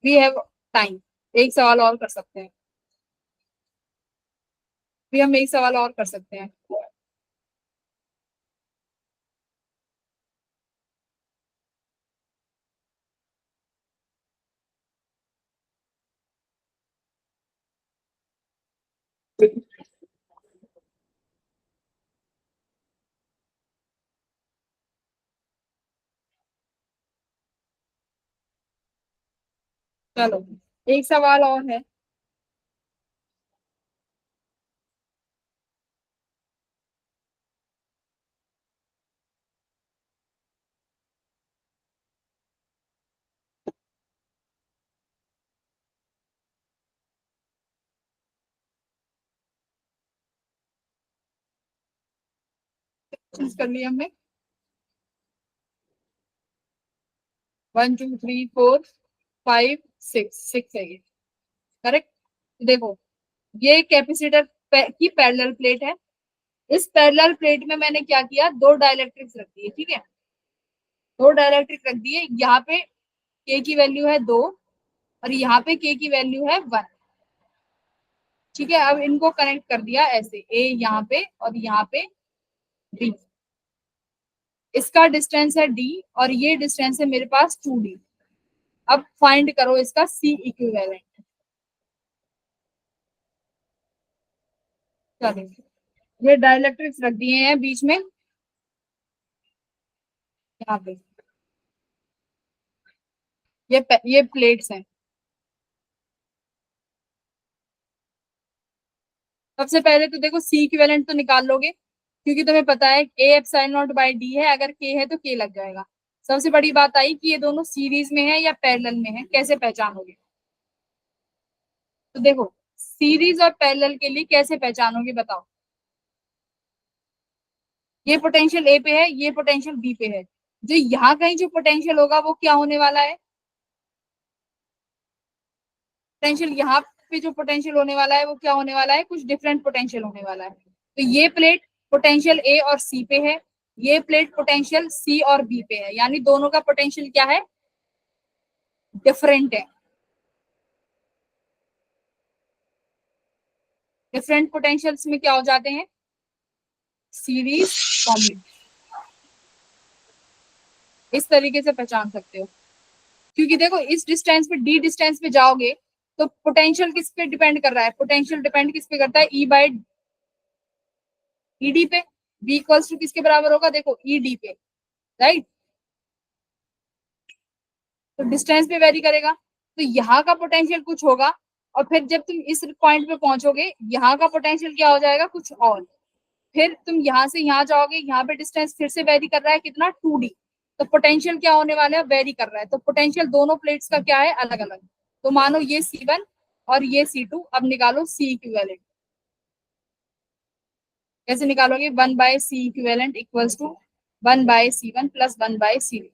वी हैव टाइम। एक सवाल और कर सकते हैं, भी हम एक सवाल और कर सकते हैं। चलो, एक सवाल और है। चूज कर लिया हमने, 1 2 3 4 5 6, 6 है ये, करेक्ट। देखो, ये कैपेसिटर की पैरेलल प्लेट है। इस पैरेलल प्लेट में मैंने क्या किया, दो डाइलेक्ट्रिक्स रख दिए, ठीक है, दो डाइलेक्ट्रिक रख दिए। यहाँ पे के की वैल्यू है 2 और यहाँ पे के की वैल्यू है 1, ठीक है। अब इनको कनेक्ट कर दिया ऐसे, ए यहाँ पे और यहाँ पे डी। इसका डिस्टेंस है डी और ये डिस्टेंस है मेरे पास 2D। अब फाइंड करो इसका सी इक्विवेलेंट। चलो, ये डाइलेक्ट्रिक्स रख दिए हैं बीच में, यहाँ पे ये प्लेट्स हैं। सबसे पहले तो देखो सी इक्विवेलेंट तो निकाल लोगे, क्योंकि तुम्हें पता है ए एप्सिलॉन नॉट बाई डी है, अगर के है तो के लग जाएगा। सबसे बड़ी बात आई कि ये दोनों सीरीज में है या पैरेलल में है, कैसे पहचानोगे। तो देखो, सीरीज और पैरेलल के लिए कैसे पहचानोगे बताओ। ये पोटेंशियल ए पे है, ये पोटेंशियल बी पे है, जो यहाँ कहीं जो पोटेंशियल होगा वो क्या होने वाला है, पोटेंशियल यहाँ पे जो पोटेंशियल होने वाला है वो क्या होने वाला है, कुछ डिफरेंट पोटेंशियल होने वाला है। तो ये प्लेट पोटेंशियल ए और सी पे है, ये प्लेट पोटेंशियल सी और बी पे है, यानी दोनों का पोटेंशियल क्या है, डिफरेंट है। डिफरेंट पोटेंशियल्स में क्या हो जाते हैं, सीरीज कॉम्बिनेशन। इस तरीके से पहचान सकते हो, क्योंकि देखो इस डिस्टेंस पे, डी डिस्टेंस पे जाओगे तो पोटेंशियल किस पे डिपेंड कर रहा है, पोटेंशियल डिपेंड किस पे करता है, ई बाई ईडी पे। बी इक्वल्स टू किसके बराबर होगा, देखो ई डी पे, राइट। तो डिस्टेंस पे वेरी करेगा, तो यहाँ का पोटेंशियल कुछ होगा, और फिर जब तुम इस पॉइंट पे पहुंचोगे यहाँ का पोटेंशियल क्या हो जाएगा, कुछ और। फिर तुम यहाँ से यहाँ जाओगे, यहाँ पे डिस्टेंस फिर से वेरी कर रहा है कितना, 2D। तो पोटेंशियल क्या होने वाला है, वेरी कर रहा है। तो पोटेंशियल दोनों प्लेट्स का क्या है, अलग अलग। तो मानो ये C1 और ये C2, अब निकालो सी इक्विवेलेंट। कैसे निकालोगे? 1/c equivalent equals to 1/c1 plus 1/c2।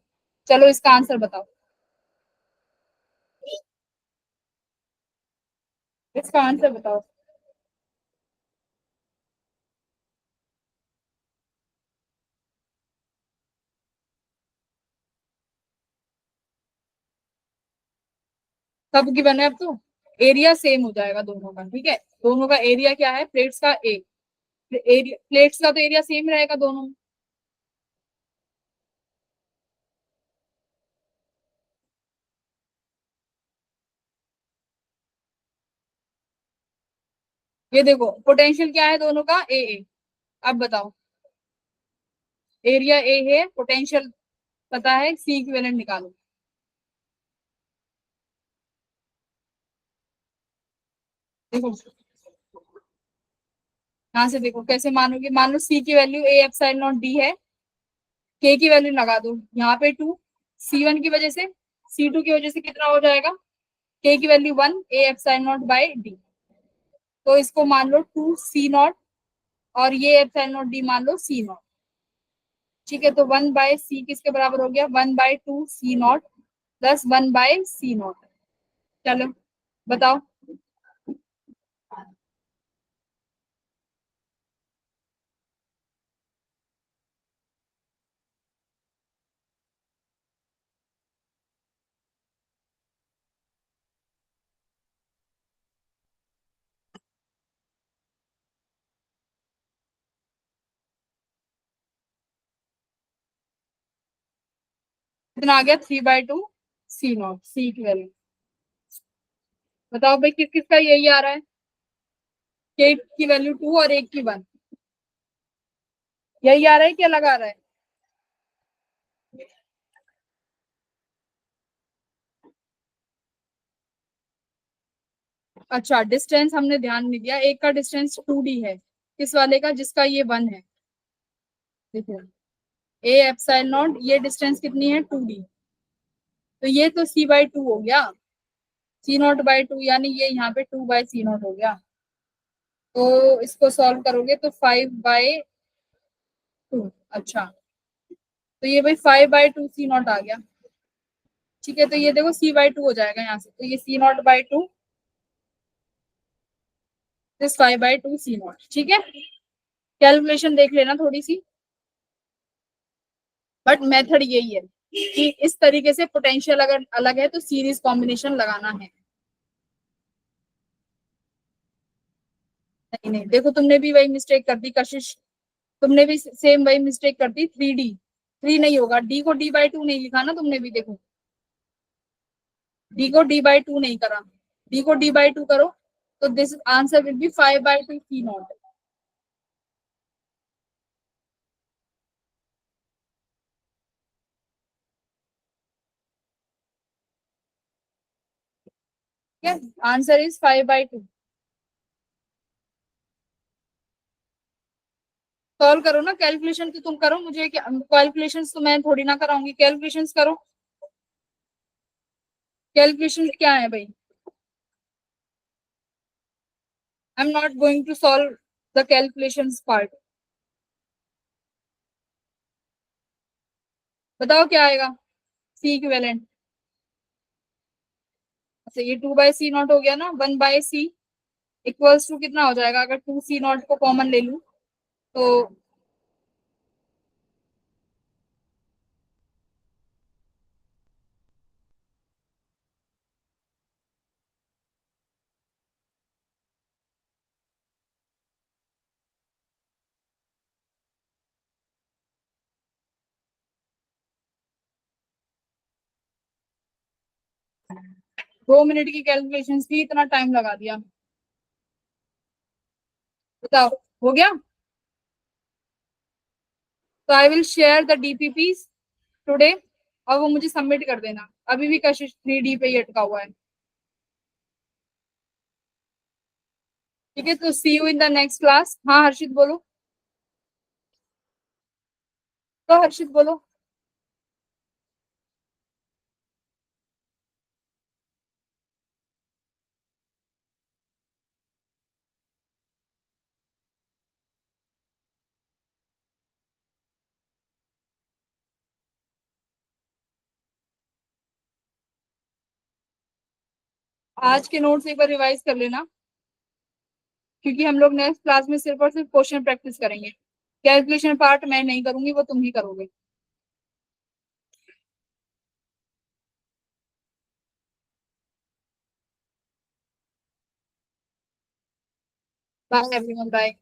चलो इसका आंसर बताओ, इसका आंसर बताओ। सब गिवन है अब तो, एरिया सेम हो जाएगा दोनों का, ठीक है। दोनों का एरिया क्या है? प्लेट्स का एरिया, प्लेट्स का तो एरिया सेम रहेगा दोनों में। ये देखो पोटेंशियल क्या है दोनों का? ए। अब बताओ, एरिया ए है, पोटेंशियल पता है, सी इक्विवेलेंट निकालो। देखो यहाँ से देखो कैसे मानोगे। मान लो सी की value A epsilon not D है, के की वैल्यू लगा दो यहाँ पे 2, C1 की वजह से, C2 की वजह से कितना हो जाएगा? के की value 1 A epsilon not by D. तो इसको मान लो 2C0, और ये एप्सिलॉन नॉट डी मान लो C0। ठीक है, तो 1/c किसके बराबर हो गया? 1/2C0 plus 1/C0। चलो बताओ। कितना आ गया? 3/2C0, सी की वैल्यू। बताओ भाई किस किस का यही आ रहा है? के की वैल्यू 2 और एक की 1, यही आ रहा है क्या लगा रहा है? अच्छा, डिस्टेंस हमने ध्यान नहीं दिया। एक का डिस्टेंस 2D है, किस वाले का? जिसका ये 1 है। देखो ए एप्सिलॉन नॉट, ये डिस्टेंस कितनी है? 2D। तो ये तो C/2 हो गया, C0/2, यानी ये यहाँ पे 2/C0 हो गया। तो इसको सॉल्व करोगे तो 5/2। अच्छा, तो ये भाई 5/2C0 आ गया। ठीक है, तो ये देखो C/2 हो जाएगा यहाँ से, तो ये C0/2, दिस 5/2C0। ठीक है, कैलकुलेशन देख लेना थोड़ी सी, बट मेथड यही है कि इस तरीके से पोटेंशियल अगर अलग है तो सीरीज कॉम्बिनेशन लगाना है। नहीं नहीं, देखो तुमने भी वही मिस्टेक कर दी कशिश, तुमने भी सेम वही मिस्टेक कर दी। 3D, 3 नहीं होगा, डी को D/2 नहीं लिखा ना तुमने भी। देखो डी को D/2 नहीं करा, डी को D/2 करो तो this answer will be 5/2C0। ठीक है, आंसर इज 5/2। सॉल्व करो ना, कैलकुलेशन तो तुम करो, मुझे कैलकुलेशन तो मैं थोड़ी ना कराऊंगी। कैलकुलेशन करो, कैलकुलेशन क्या है भाई? I am not going to solve the calculation part. बताओ क्या आएगा? C equivalent. अच्छा, ये 2/C0 हो गया ना, 1/c इक्वल्स टू कितना हो जाएगा? अगर 2C0 को कॉमन ले लूं तो 2 मिनट की कैलकुलेशन थी, इतना टाइम लगा दिया। बताओ, हो गया? तो I will share the DPP today, और वो मुझे सबमिट कर देना। अभी भी कशिश 3D पे ही अटका हुआ है। ठीक है, तो see you in the next class. हाँ हर्षित बोलो, तो हर्षित बोलो। आज के नोट्स एक बार रिवाइज कर लेना, क्योंकि हम लोग नेक्स्ट क्लास में सिर्फ और सिर्फ क्वेश्चन प्रैक्टिस करेंगे। कैलकुलेशन पार्ट मैं नहीं करूंगी, वो तुम ही करोगे। Bye everyone, bye.